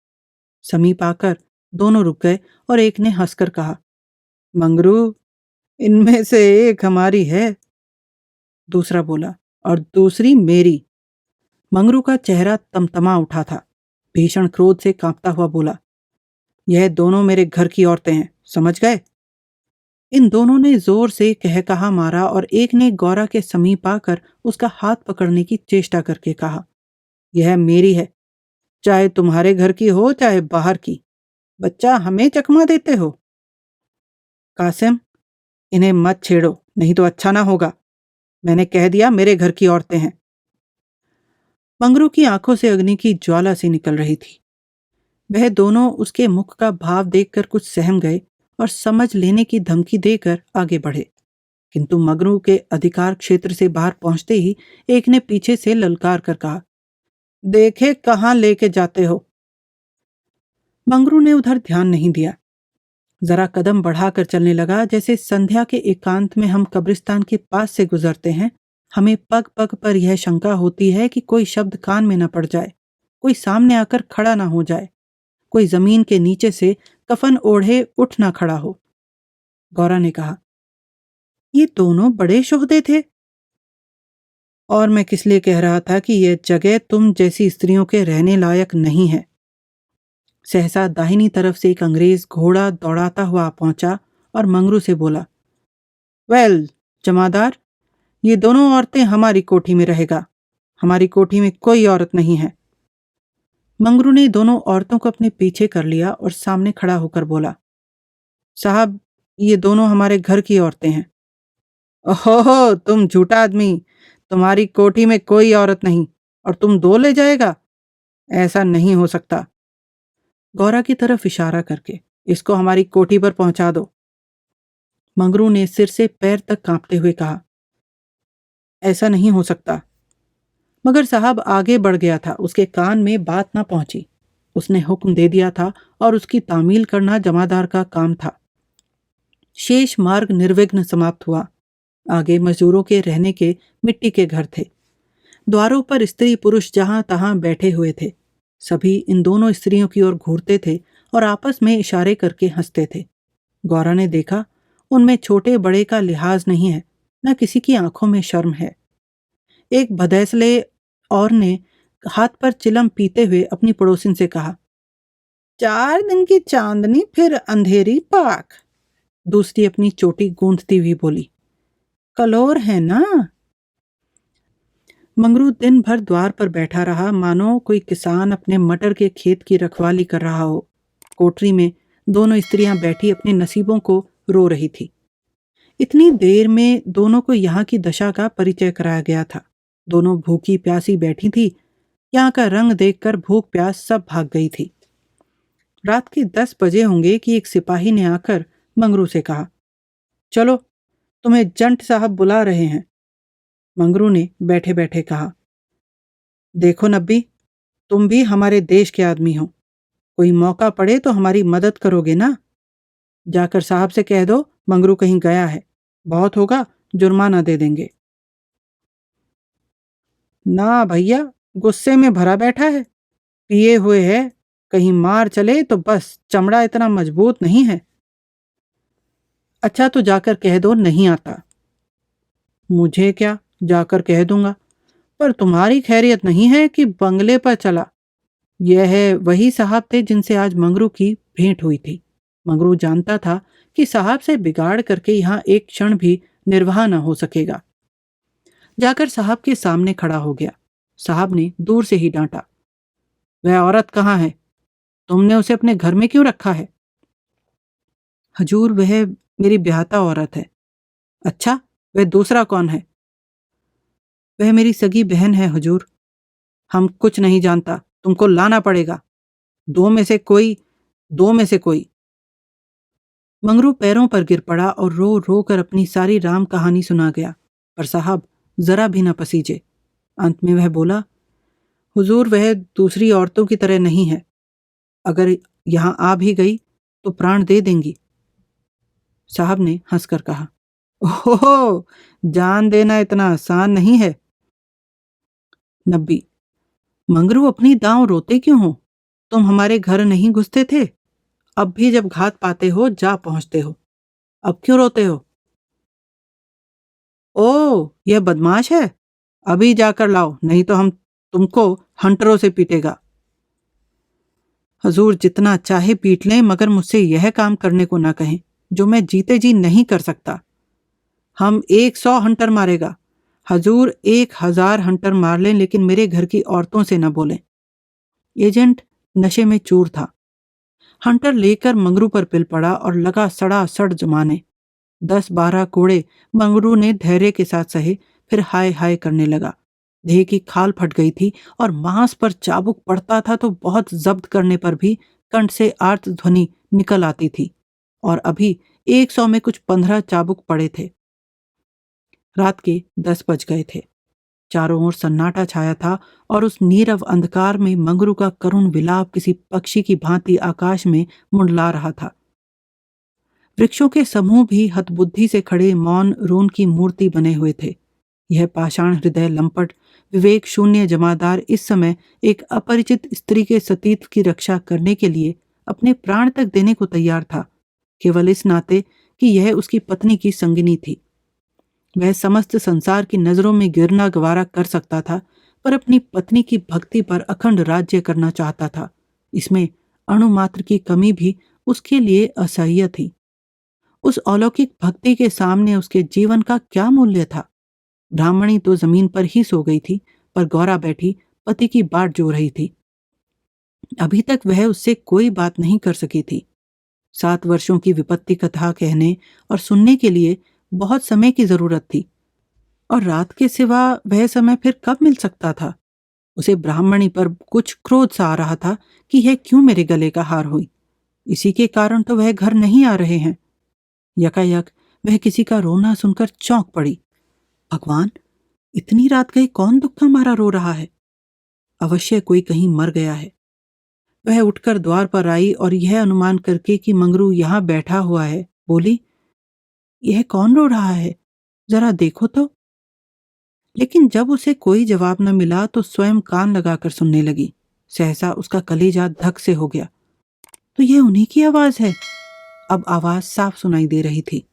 समीप आकर दोनों रुक गए और एक ने हंसकर कहा, मंगरू, इनमें से एक हमारी है। दूसरा बोला, और दूसरी मेरी। मंगरू का चेहरा तमतमा उठा था। भीषण क्रोध से कांपता हुआ बोला, यह दोनों मेरे घर की औरतें हैं, समझ गए? इन दोनों ने जोर से कह कहा मारा और एक ने गौरा के समीप आकर उसका हाथ पकड़ने की चेष्टा करके कहा, यह मेरी है, चाहे तुम्हारे घर की हो चाहे बाहर की। बच्चा, हमें चकमा देते हो? कासिम, इन्हें मत छेड़ो, नहीं तो अच्छा ना होगा। मैंने कह दिया मेरे घर की औरतें हैं। मंगरू की आंखों से अग्नि की ज्वाला सी निकल रही थी। वह दोनों उसके मुख का भाव देखकर कुछ सहम गए और समझ लेने की धमकी देकर आगे बढ़े। किंतु मंगरू के अधिकार क्षेत्र से बाहर पहुंचते ही एक ने पीछे से ललकार कर कहा, देखे कहां लेके जाते हो? मंगरू ने उधर ध्यान नहीं दिया। जरा कदम बढ़ाकर चलने लगा, जैसे संध्या के एकांत में हम कब्रिस्तान के पास से गुजरते हैं। हमें पग पग पर यह शंका होती है कि कोई शब्द कान में न पड़ जाए, कोई सामने आकर खड़ा ना हो जाए, कोई जमीन के नीचे से कफन ओढ़े उठ ना खड़ा हो। गौरा ने कहा, ये दोनों बड़े शोहदे थे। और मैं किस लिए कह रहा था कि यह जगह तुम जैसी स्त्रियों के रहने लायक नहीं है। सहसा दाहिनी तरफ से एक अंग्रेज घोड़ा दौड़ाता हुआ पहुंचा और मंगरू से बोला, वेल जमादार, ये दोनों औरतें हमारी कोठी में रहेगा। हमारी कोठी में कोई औरत नहीं है। मंगरू ने दोनों औरतों को अपने पीछे कर लिया और सामने खड़ा होकर बोला, साहब, ये दोनों हमारे घर की औरतें हैं। ओहो, तुम झूठा आदमी, तुम्हारी कोठी में कोई औरत नहीं और तुम दो ले जाएगा? ऐसा नहीं हो सकता। गौरा की तरफ इशारा करके, इसको हमारी कोठी पर पहुंचा दो। मंगरू ने सिर से पैर तक कांपते हुए कहा, ऐसा नहीं हो सकता। मगर साहब आगे बढ़ गया था, उसके कान में बात ना पहुंची। उसने हुक्म दे दिया था और उसकी तामील करना जमादार का काम था। शेष मार्ग निर्विघ्न समाप्त हुआ। आगे मजदूरों के रहने के मिट्टी के घर थे। द्वारों पर स्त्री पुरुष जहां तहां बैठे हुए थे। सभी इन दोनों स्त्रियों की ओर घूरते थे और आपस में इशारे करके हंसते थे। गौरा ने देखा, उनमें छोटे बड़े का लिहाज नहीं है, न किसी की आंखों में शर्म है। एक भदैसले और ने हाथ पर चिलम पीते हुए अपनी पड़ोसिन से कहा, 4 दिन की चांदनी फिर अंधेरी पाक। दूसरी अपनी चोटी गूंथती हुई बोली, कलोर है ना? मंगरू दिन भर द्वार पर बैठा रहा, मानो कोई किसान अपने मटर के खेत की रखवाली कर रहा हो। कोठरी में दोनों स्त्रियां बैठी अपने नसीबों को रो रही थी। इतनी देर में दोनों को यहाँ की दशा का परिचय कराया गया था। दोनों भूखी प्यासी बैठी थी। यहाँ का रंग देखकर भूख प्यास सब भाग गई थी। रात के 10 बजे होंगे कि एक सिपाही ने आकर मंगरू से कहा, चलो, तुम्हें जंट साहब बुला रहे हैं। मंगरू ने बैठे बैठे कहा, देखो नब्बी, तुम भी हमारे देश के आदमी हो। कोई मौका पड़े तो हमारी मदद करोगे ना? जाकर साहब से कह दो मंगरू कहीं गया है, बहुत होगा जुर्माना दे देंगे। ना भैया, गुस्से में भरा बैठा है, पिए हुए है, कहीं मार चले तो बस, चमड़ा इतना मजबूत नहीं है। अच्छा तो जाकर कह दो नहीं आता। मुझे क्या, जाकर कह दूंगा, पर तुम्हारी खैरियत नहीं है कि बंगले पर चला। यह है वही साहब थे जिनसे आज मंगरू की भेंट हुई थी। मंगरू जानता था कि साहब से बिगाड़ करके यहाँ एक क्षण भी निर्वाह न हो सकेगा। जाकर साहब के सामने खड़ा हो गया। साहब ने दूर से ही डांटा, वह औरत कहाँ है? तुमने उसे अपने घर में क्यों रखा है? हजूर, वह मेरी ब्याहता औरत है। अच्छा, वह दूसरा कौन है? वह मेरी सगी बहन है हुजूर। हम कुछ नहीं जानता, तुमको लाना पड़ेगा। दो में से कोई, दो में से कोई। मंगरू पैरों पर गिर पड़ा और रो रो कर अपनी सारी राम कहानी सुना गया, पर साहब जरा भी न पसीजे। अंत में वह बोला, हुजूर, वह दूसरी औरतों की तरह नहीं है। अगर यहां आ भी गई तो प्राण दे देंगी। साहब ने हंसकर कहा, ओहो, जान देना इतना आसान नहीं है। नब्बी, मंगरू अपनी दांव रोते क्यों हो? तुम हमारे घर नहीं घुसते थे, अब भी जब घात पाते हो जा पहुंचते हो। अब क्यों रोते हो? ओ, यह बदमाश है, अभी जाकर लाओ, नहीं तो हम तुमको हंटरों से पीटेगा। हजूर, जितना चाहे पीट लें, मगर मुझसे यह काम करने को ना कहें जो मैं जीते जी नहीं कर सकता। हम 100 हंटर मारेगा। हजूर 1000 हंटर मार लें, लेकिन मेरे घर की औरतों से न बोलें। एजेंट नशे में चूर था। हंटर लेकर मंगरू पर पिल पड़ा और लगा सड़ा सड़ जमाने। 10-12 कोड़े मंगरू ने धैर्य के साथ सहे, फिर हाय हाय करने लगा। देह की खाल फट गई थी और मांस पर चाबुक पड़ता था तो बहुत जब्त करने पर भी कंठ से आर्त ध्वनि निकल आती थी। और अभी 100 में कुछ 15 चाबुक पड़े थे। रात के 10 बज गए थे। चारों ओर सन्नाटा छाया था और उस नीरव अंधकार में मंगरू का करुण विलाप किसी पक्षी की भांति आकाश में मुंडला रहा था। वृक्षों के समूह भी हतबुद्धि से खड़े मौन रून की मूर्ति बने हुए थे। यह पाषाण हृदय लंपट विवेक शून्य जमादार इस समय एक अपरिचित स्त्री के सतीत्व की रक्षा करने के लिए अपने प्राण तक देने को तैयार था, केवल इस नाते कि यह उसकी पत्नी की संगिनी थी। वह समस्त संसार की नजरों में गिरना गवारा कर सकता था, पर अपनी पत्नी की भक्ति पर अखंड राज्य करना चाहता था। इसमें अणुमात्र की कमी भी उसके लिए असह्य थी। उस अलौकिक भक्ति के सामने उसके जीवन का क्या मूल्य था? ब्राह्मणी तो जमीन पर ही सो गई थी, पर गौरा बैठी पति की बाट जो रही थी। अभी तक वह उससे कोई बात नहीं कर सकी थी। 7 वर्षों की विपत्ति कथा कहने और सुनने के लिए बहुत समय की जरूरत थी, और रात के सिवा वह समय फिर कब मिल सकता था? उसे ब्राह्मणी पर कुछ क्रोध सा आ रहा था कि यह क्यों मेरे गले का हार हुई। इसी के कारण तो वह घर नहीं आ रहे हैं। यकायक वह किसी का रोना सुनकर चौंक पड़ी। भगवान, इतनी रात गए कौन दुख मारा रो रहा है? अवश्य कोई कहीं मर गया है। वह उठकर द्वार पर आई और यह अनुमान करके कि मंगरू यहां बैठा हुआ है, बोली, यह कौन रो रहा है, जरा देखो तो। लेकिन जब उसे कोई जवाब न मिला तो स्वयं कान लगाकर सुनने लगी। सहसा उसका कलेजा धक से हो गया। तो यह उन्हीं की आवाज है। अब आवाज साफ सुनाई दे रही थी।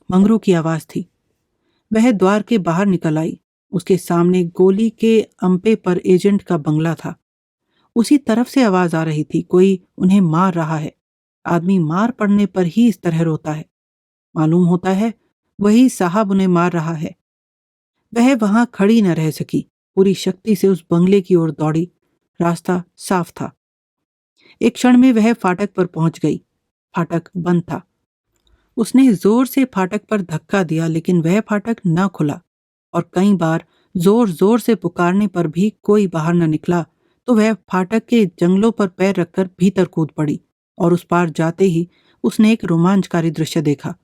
मंगरू की आवाज थी। वह द्वार के बाहर निकल आई। उसके सामने गोली के अंपे पर एजेंट का बंगला था। उसी तरफ से आवाज आ रही थी, कोई उन्हें मार रहा है। आदमी मार पड़ने पर ही इस तरह रोता है। मालूम होता है वही साहब उन्हें मार रहा है। वह वहां खड़ी न रह सकी, पूरी शक्ति से उस बंगले की ओर दौड़ी। रास्ता साफ था। एक क्षण में वह फाटक पर पहुंच गई। फाटक बंद था। उसने जोर से फाटक पर धक्का दिया, लेकिन वह फाटक न खुला, और कई बार जोर जोर से पुकारने पर भी कोई बाहर न निकला। तो वह फाटक के जंगलों पर पैर रखकर भीतर कूद पड़ी, और उस पार जाते ही उसने एक रोमांचकारी दृश्य देखा।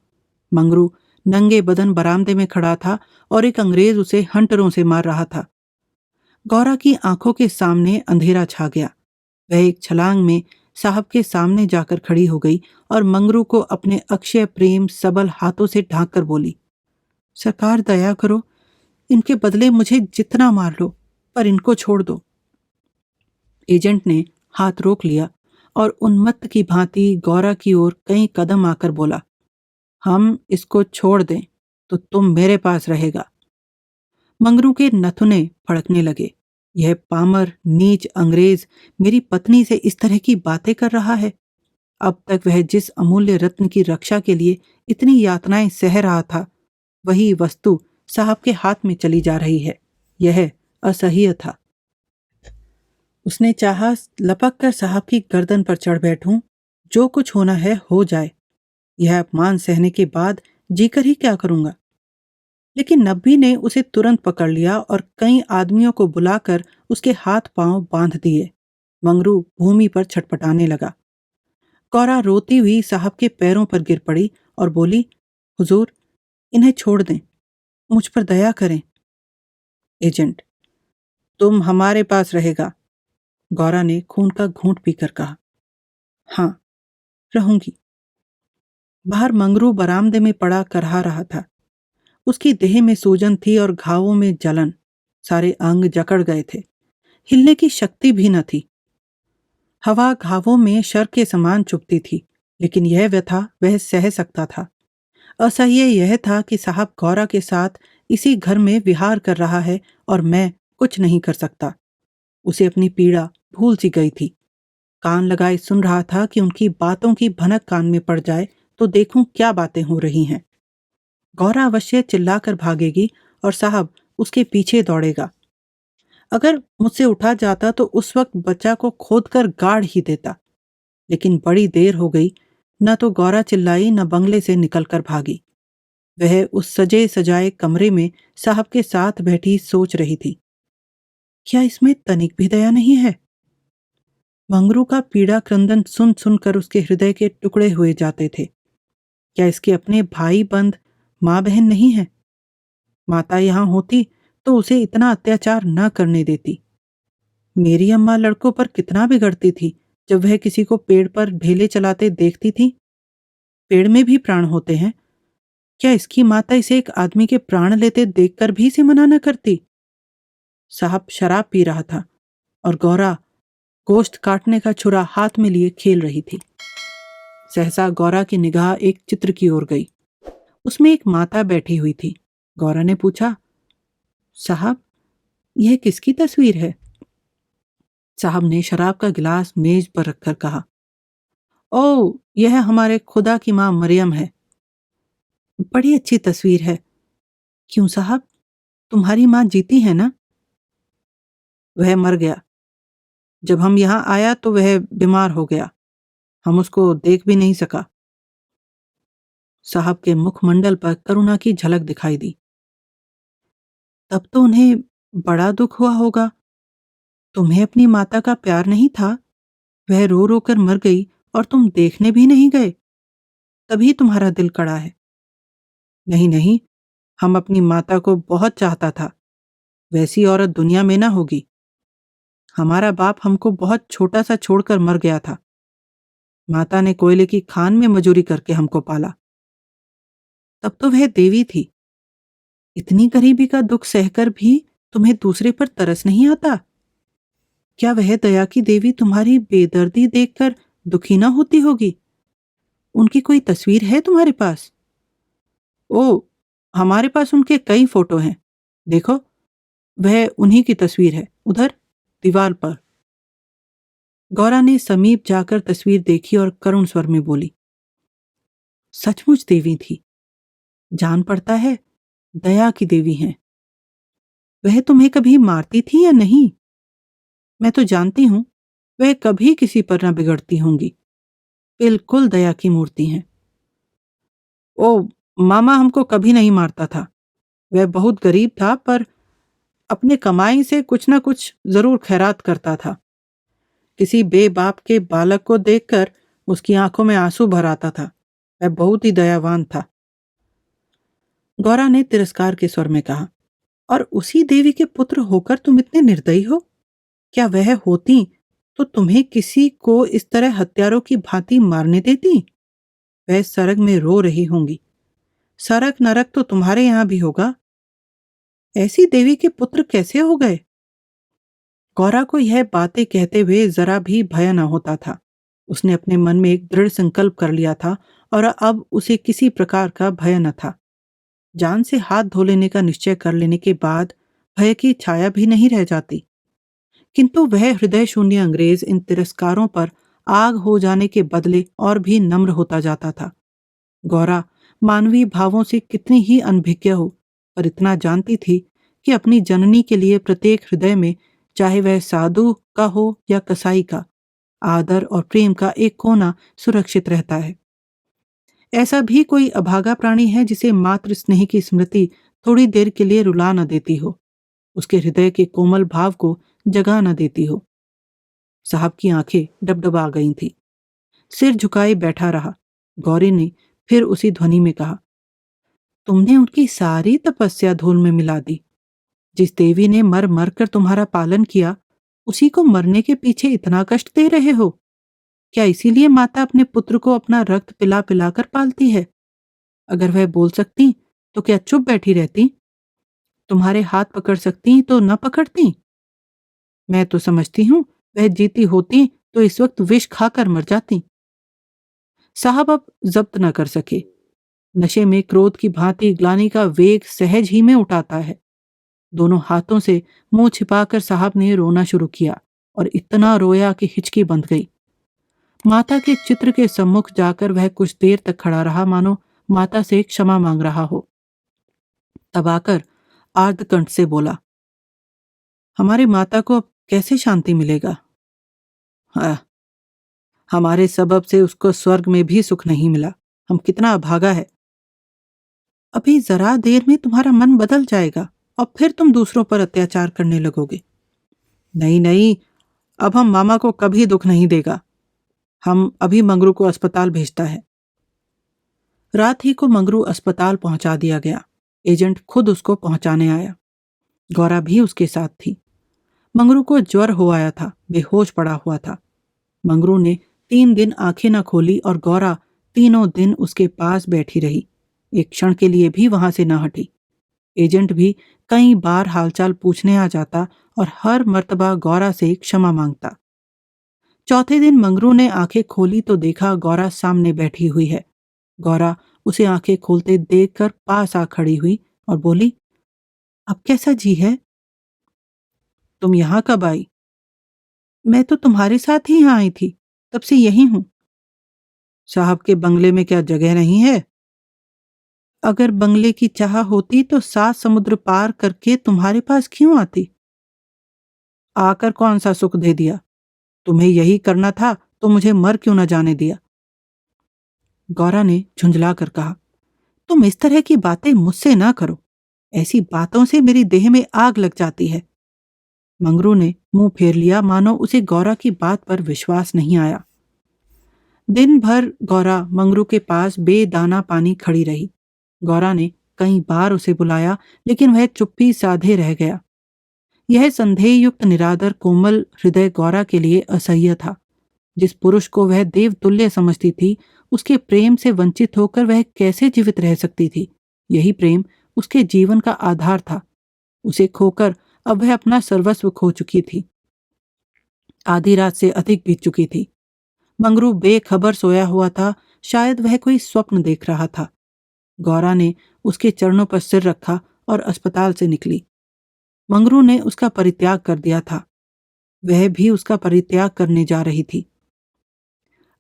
मंगरू नंगे बदन बरामदे में खड़ा था और एक अंग्रेज उसे हंटरों से मार रहा था। गौरा की आंखों के सामने अंधेरा छा गया। वह एक छलांग में साहब के सामने जाकर खड़ी हो गई और मंगरू को अपने अक्षय प्रेम सबल हाथों से ढांक कर बोली, सरकार दया करो, इनके बदले मुझे जितना मार लो, पर इनको छोड़ दो। एजेंट ने हाथ रोक लिया और उन्मत्त की भांति गौरा की ओर कई कदम आकर बोला, हम इसको छोड़ दें तो तुम मेरे पास रहेगा। मंगरू के नथुने फड़कने लगे। यह पामर नीच अंग्रेज मेरी पत्नी से इस तरह की बातें कर रहा है। अब तक वह जिस अमूल्य रत्न की रक्षा के लिए इतनी यातनाएं सह रहा था, वही वस्तु साहब के हाथ में चली जा रही है। यह असह्य था। उसने चाहा लपक कर साहब की गर्दन पर चढ़ बैठूं, जो कुछ होना है हो जाए, यह अपमान सहने के बाद जीकर ही क्या करूंगा। लेकिन नब्बी ने उसे तुरंत पकड़ लिया और कई आदमियों को बुलाकर उसके हाथ पांव बांध दिए। मंगरू भूमि पर छटपटाने लगा। कौरा रोती हुई साहब के पैरों पर गिर पड़ी और बोली, हुजूर, इन्हें छोड़ दें, मुझ पर दया करें। एजेंट, तुम हमारे पास रहेगा, गौरा ने खून का घूंट पीकर कहा। हाँ, रहूंगी। बाहर मंगरू बरामदे में पड़ा करहा रहा था। उसकी देह में सूजन थी और घावों में जलन। सारे अंग जकड़ गए थे, हिलने की शक्ति भी न थी। हवा घावों में शर के समान चुभती थी, लेकिन यह व्यथा वह सह सकता था। असह्य यह था कि साहब गौरा के साथ इसी घर में विहार कर रहा है और मैं कुछ नहीं कर सकता। उसे अपनी पीड़ा भूल सी गई थी। कान लगाए सुन रहा था कि उनकी बातों की भनक कान में पड़ जाए तो देखूं क्या बातें हो रही हैं। गौरा अवश्य चिल्लाकर भागेगी और साहब उसके पीछे दौड़ेगा। अगर मुझसे उठा जाता तो उस वक्त बच्चा को खोदकर गाड़ ही देता। लेकिन बड़ी देर हो गई, न तो गौरा चिल्लाई न बंगले से निकलकर भागी। वह उस सजे सजाए कमरे में साहब के साथ बैठी सोच रही थी, क्या इसमें तनिक भी दया नहीं है? मंगरू का पीड़ा क्रंदन सुन सुनकर उसके हृदय के टुकड़े हुए जाते थे। क्या इसके अपने भाई बंद माँ बहन नहीं है? माता यहां होती तो उसे इतना अत्याचार न करने देती। मेरी अम्मा लड़कों पर कितना बिगड़ती थी जब वह किसी को पेड़ पर ढेले चलाते देखती थी। पेड़ में भी प्राण होते हैं, क्या इसकी माता इसे एक आदमी के प्राण लेते देखकर भी इसे मना न करती? साहब शराब पी रहा था और गौरा गोश्त काटने का छुरा हाथ में लिए खेल रही थी। सहसा गौरा की निगाह एक चित्र की ओर गई। उसमें एक माता बैठी हुई थी। गौरा ने पूछा, साहब, यह किसकी तस्वीर है? साहब ने शराब का गिलास मेज पर रखकर कहा, ओ, यह हमारे खुदा की मां मरियम है। बड़ी अच्छी तस्वीर है। क्यों साहब, तुम्हारी मां जीती है ना? वह मर गया। जब हम यहां आया तो वह बीमार हो गया, हम उसको देख भी नहीं सका। साहब के मुखमंडल पर करुणा की झलक दिखाई दी। तब तो उन्हें बड़ा दुख हुआ होगा। तुम्हें अपनी माता का प्यार नहीं था? वह रो रो कर मर गई और तुम देखने भी नहीं गए, तभी तुम्हारा दिल कड़ा है। नहीं नहीं, हम अपनी माता को बहुत चाहता था। वैसी औरत दुनिया में ना होगी। हमारा बाप हमको बहुत छोटा सा छोड़कर मर गया था। माता ने कोयले की खान में मजूरी करके हमको पाला। तब तो वह देवी थी। इतनी गरीबी का दुख सहकर भी तुम्हें दूसरे पर तरस नहीं आता? क्या वह दया की देवी तुम्हारी बेदर्दी देखकर दुखी ना होती होगी? उनकी कोई तस्वीर है तुम्हारे पास? ओ, हमारे पास उनके कई फोटो हैं। देखो, वह उन्हीं की तस्वीर है, उधर दीवार पर। गौरा ने समीप जाकर तस्वीर देखी और करुण स्वर में बोली, सचमुच देवी थी। जान पड़ता है दया की देवी हैं। वह तुम्हें कभी मारती थी या नहीं? मैं तो जानती हूं वह कभी किसी पर न बिगड़ती होंगी। बिल्कुल दया की मूर्ति हैं। ओ, मामा हमको कभी नहीं मारता था। वह बहुत गरीब था, पर अपने कमाई से कुछ न कुछ जरूर खैरात करता था। किसी बेबाप के बालक को देखकर उसकी आंखों में आंसू भर आता था। वह बहुत ही दयावान था। गौरा ने तिरस्कार के स्वर में कहा, और उसी देवी के पुत्र होकर तुम इतने निर्दयी हो? क्या वह होती तो तुम्हें किसी को इस तरह हत्यारों की भांति मारने देती? वह सरग में रो रही होंगी। सरग नरक तो तुम्हारे यहां भी होगा। ऐसी देवी के पुत्र कैसे हो गए? गौरा को यह बातें कहते हुए जरा भी भय न होता था। उसने अपने मन में एक दृढ़ संकल्प कर लिया था और अब उसे किसी प्रकार का भय न था। जान से हाथ धो लेने का निश्चय कर लेने के बाद भय की छाया भी नहीं रह जाती। किंतु वह हृदय शून्य अंग्रेज इन तिरस्कारों पर आग हो जाने के बदले और भी नम्र होता जाता था। गौरा मानवीय भावों से कितनी ही अनभिज्ञ हो, पर इतना जानती थी कि अपनी जननी के लिए प्रत्येक हृदय में, चाहे वह साधु का हो या कसाई का, आदर और प्रेम का एक कोना सुरक्षित रहता है। ऐसा भी कोई अभागा प्राणी है जिसे मातृ स्नेह की स्मृति थोड़ी देर के लिए रुला न देती हो, उसके हृदय के कोमल भाव को जगा न देती हो। साहब की आंखें डबडबा गई थी। सिर झुकाए बैठा रहा। गौरी ने फिर उसी ध्वनि में कहा, तुमने उनकी सारी तपस्या धूल में मिला दी। जिस देवी ने मर मर कर तुम्हारा पालन किया, उसी को मरने के पीछे इतना कष्ट दे रहे हो। क्या इसीलिए माता अपने पुत्र को अपना रक्त पिला पिला कर पालती है? अगर वह बोल सकती तो क्या चुप बैठी रहती? तुम्हारे हाथ पकड़ सकती तो न पकड़ती? मैं तो समझती हूँ वह जीती होती तो इस वक्त विष खाकर मर जाती। साहब अब जब्त न कर सके। नशे में क्रोध की भांति ग्लानि का वेग सहज ही में उठाता है। दोनों हाथों से मुंह छिपाकर साहब ने रोना शुरू किया और इतना रोया कि हिचकी बंध गई। माता के चित्र के सम्मुख जाकर वह कुछ देर तक खड़ा रहा, मानो माता से क्षमा मांग रहा हो। तब आकर आर्द्रकंठ से बोला, हमारी माता को अब कैसे शांति मिलेगा? हाँ, हमारे सबब से उसको स्वर्ग में भी सुख नहीं मिला। हम कितना अभागा है। अभी जरा देर में तुम्हारा मन बदल जाएगा और फिर तुम दूसरों पर अत्याचार करने लगोगे। नहीं नहीं, अब हम मामा को कभी दुख नहीं देगा। हम अभी मंगरू को अस्पताल भेजता है। रात ही को मंगरू अस्पताल पहुंचा दिया गया। एजेंट खुद उसको पहुंचाने आया। गौरा भी उसके साथ थी। मंगरू को ज्वर हो आया था, बेहोश पड़ा हुआ था। मंगरू ने 3 दिन आंखें न खोली और गौरा तीनों दिन उसके पास बैठी रही। एक क्षण के लिए भी वहां से न हटी। एजेंट भी कई बार हालचाल पूछने आ जाता और हर मर्तबा गौरा से क्षमा मांगता। चौथे दिन मंगरू ने आंखें खोली तो देखा गौरा सामने बैठी हुई है। गौरा उसे आंखें खोलते देखकर पास आ खड़ी हुई और बोली, अब कैसा जी है? तुम यहां कब आई? मैं तो तुम्हारे साथ ही यहाँ आई थी, तब से यही हूं। साहब के बंगले में क्या जगह नहीं है? अगर बंगले की चाह होती तो 7 समुद्र पार करके तुम्हारे पास क्यों आती? आकर कौन सा सुख दे दिया? तुम्हें यही करना था तो मुझे मर क्यों न जाने दिया? गौरा ने झुंझला कर कहा, तुम इस तरह की बातें मुझसे ना करो। ऐसी बातों से मेरी देह में आग लग जाती है। मंगरू ने मुंह फेर लिया, मानो उसे गौरा की बात पर विश्वास नहीं आया। दिन भर गौरा मंगरू के पास बेदाना पानी खड़ी रही। गौरा ने कई बार उसे बुलाया, लेकिन वह चुप्पी साधे रह गया। यह संदेहयुक्त निरादर कोमल हृदय गौरा के लिए असह्य था। जिस पुरुष को वह देवतुल्य समझती थी, उसके प्रेम से वंचित होकर वह कैसे जीवित रह सकती थी? यही प्रेम उसके जीवन का आधार था। उसे खोकर अब वह अपना सर्वस्व खो चुकी थी। आधी रात से अधिक बीत चुकी थी। मंगरू बेखबर सोया हुआ था। शायद वह कोई स्वप्न देख रहा था। गौरा ने उसके चरणों पर सिर रखा और अस्पताल से निकली। मंगरू ने उसका परित्याग कर दिया था। वह भी उसका परित्याग करने जा रही थी।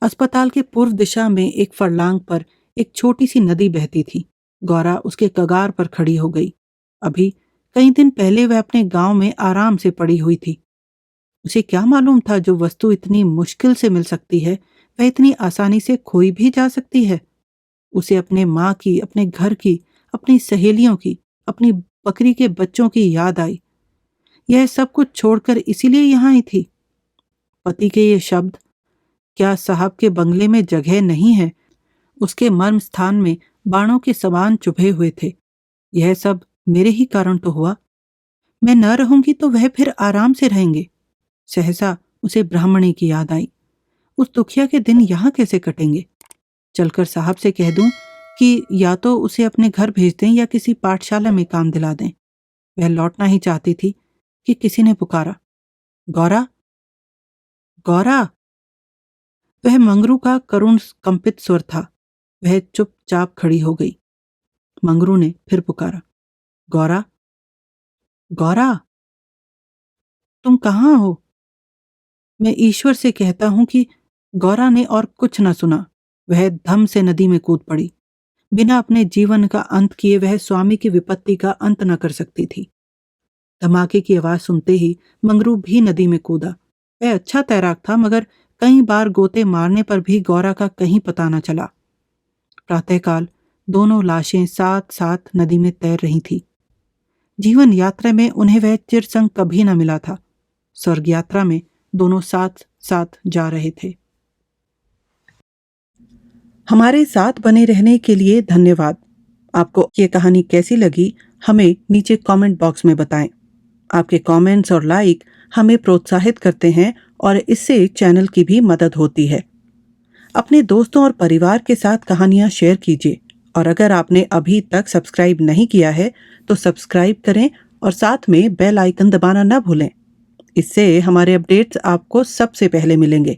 अस्पताल के पूर्व दिशा में एक फरलांग पर एक छोटी सी नदी बहती थी। गौरा उसके कगार पर खड़ी हो गई। अभी कई दिन पहले वह अपने गांव में आराम से पड़ी हुई थी। उसे क्या मालूम था जो वस्तु इतनी मुश्किल से मिल सकती है, वह इतनी आसानी से खोई भी जा सकती है। उसे अपने माँ की, अपने घर की, अपनी सहेलियों की, अपनी बकरी के बच्चों की याद आई। यह सब कुछ छोड़कर इसीलिए यहाँ आई थी। पति के ये शब्द, क्या साहब के बंगले में जगह नहीं है, उसके मर्म स्थान में बाणों के समान चुभे हुए थे। यह सब मेरे ही कारण तो हुआ। मैं न रहूंगी तो वह फिर आराम से रहेंगे। सहसा उसे ब्राह्मणी की याद आई। उस दुखिया के दिन यहाँ कैसे कटेंगे? चलकर साहब से कह दूं कि या तो उसे अपने घर भेज दें या किसी पाठशाला में काम दिला दें। वह लौटना ही चाहती थी कि किसी ने पुकारा, गौरा, गौरा। वह मंगरू का करुण कंपित स्वर था। वह चुपचाप खड़ी हो गई। मंगरू ने फिर पुकारा, गौरा, गौरा, तुम कहाँ हो? मैं ईश्वर से कहता हूं कि गौरा ने और कुछ न सुना। वह धम से नदी में कूद पड़ी। बिना अपने जीवन का अंत किए वह स्वामी की विपत्ति का अंत न कर सकती थी। धमाके की आवाज सुनते ही मंगरू भी नदी में कूदा। वह अच्छा तैराक था, मगर कई बार गोते मारने पर भी गौरा का कहीं पता न चला। प्रातःकाल दोनों लाशें साथ साथ नदी में तैर रही थी। जीवन यात्रा में उन्हें वह चिरसंग कभी न मिला था। स्वर्ग यात्रा में दोनों साथ साथ जा रहे थे। हमारे साथ बने रहने के लिए धन्यवाद। आपको ये कहानी कैसी लगी, हमें नीचे कमेंट बॉक्स में बताएं। आपके कमेंट्स और लाइक हमें प्रोत्साहित करते हैं और इससे चैनल की भी मदद होती है। अपने दोस्तों और परिवार के साथ कहानियां शेयर कीजिए, और अगर आपने अभी तक सब्सक्राइब नहीं किया है तो सब्सक्राइब करें और साथ में बेल आइकन दबाना न भूलें। इससे हमारे अपडेट्स आपको सबसे पहले मिलेंगे।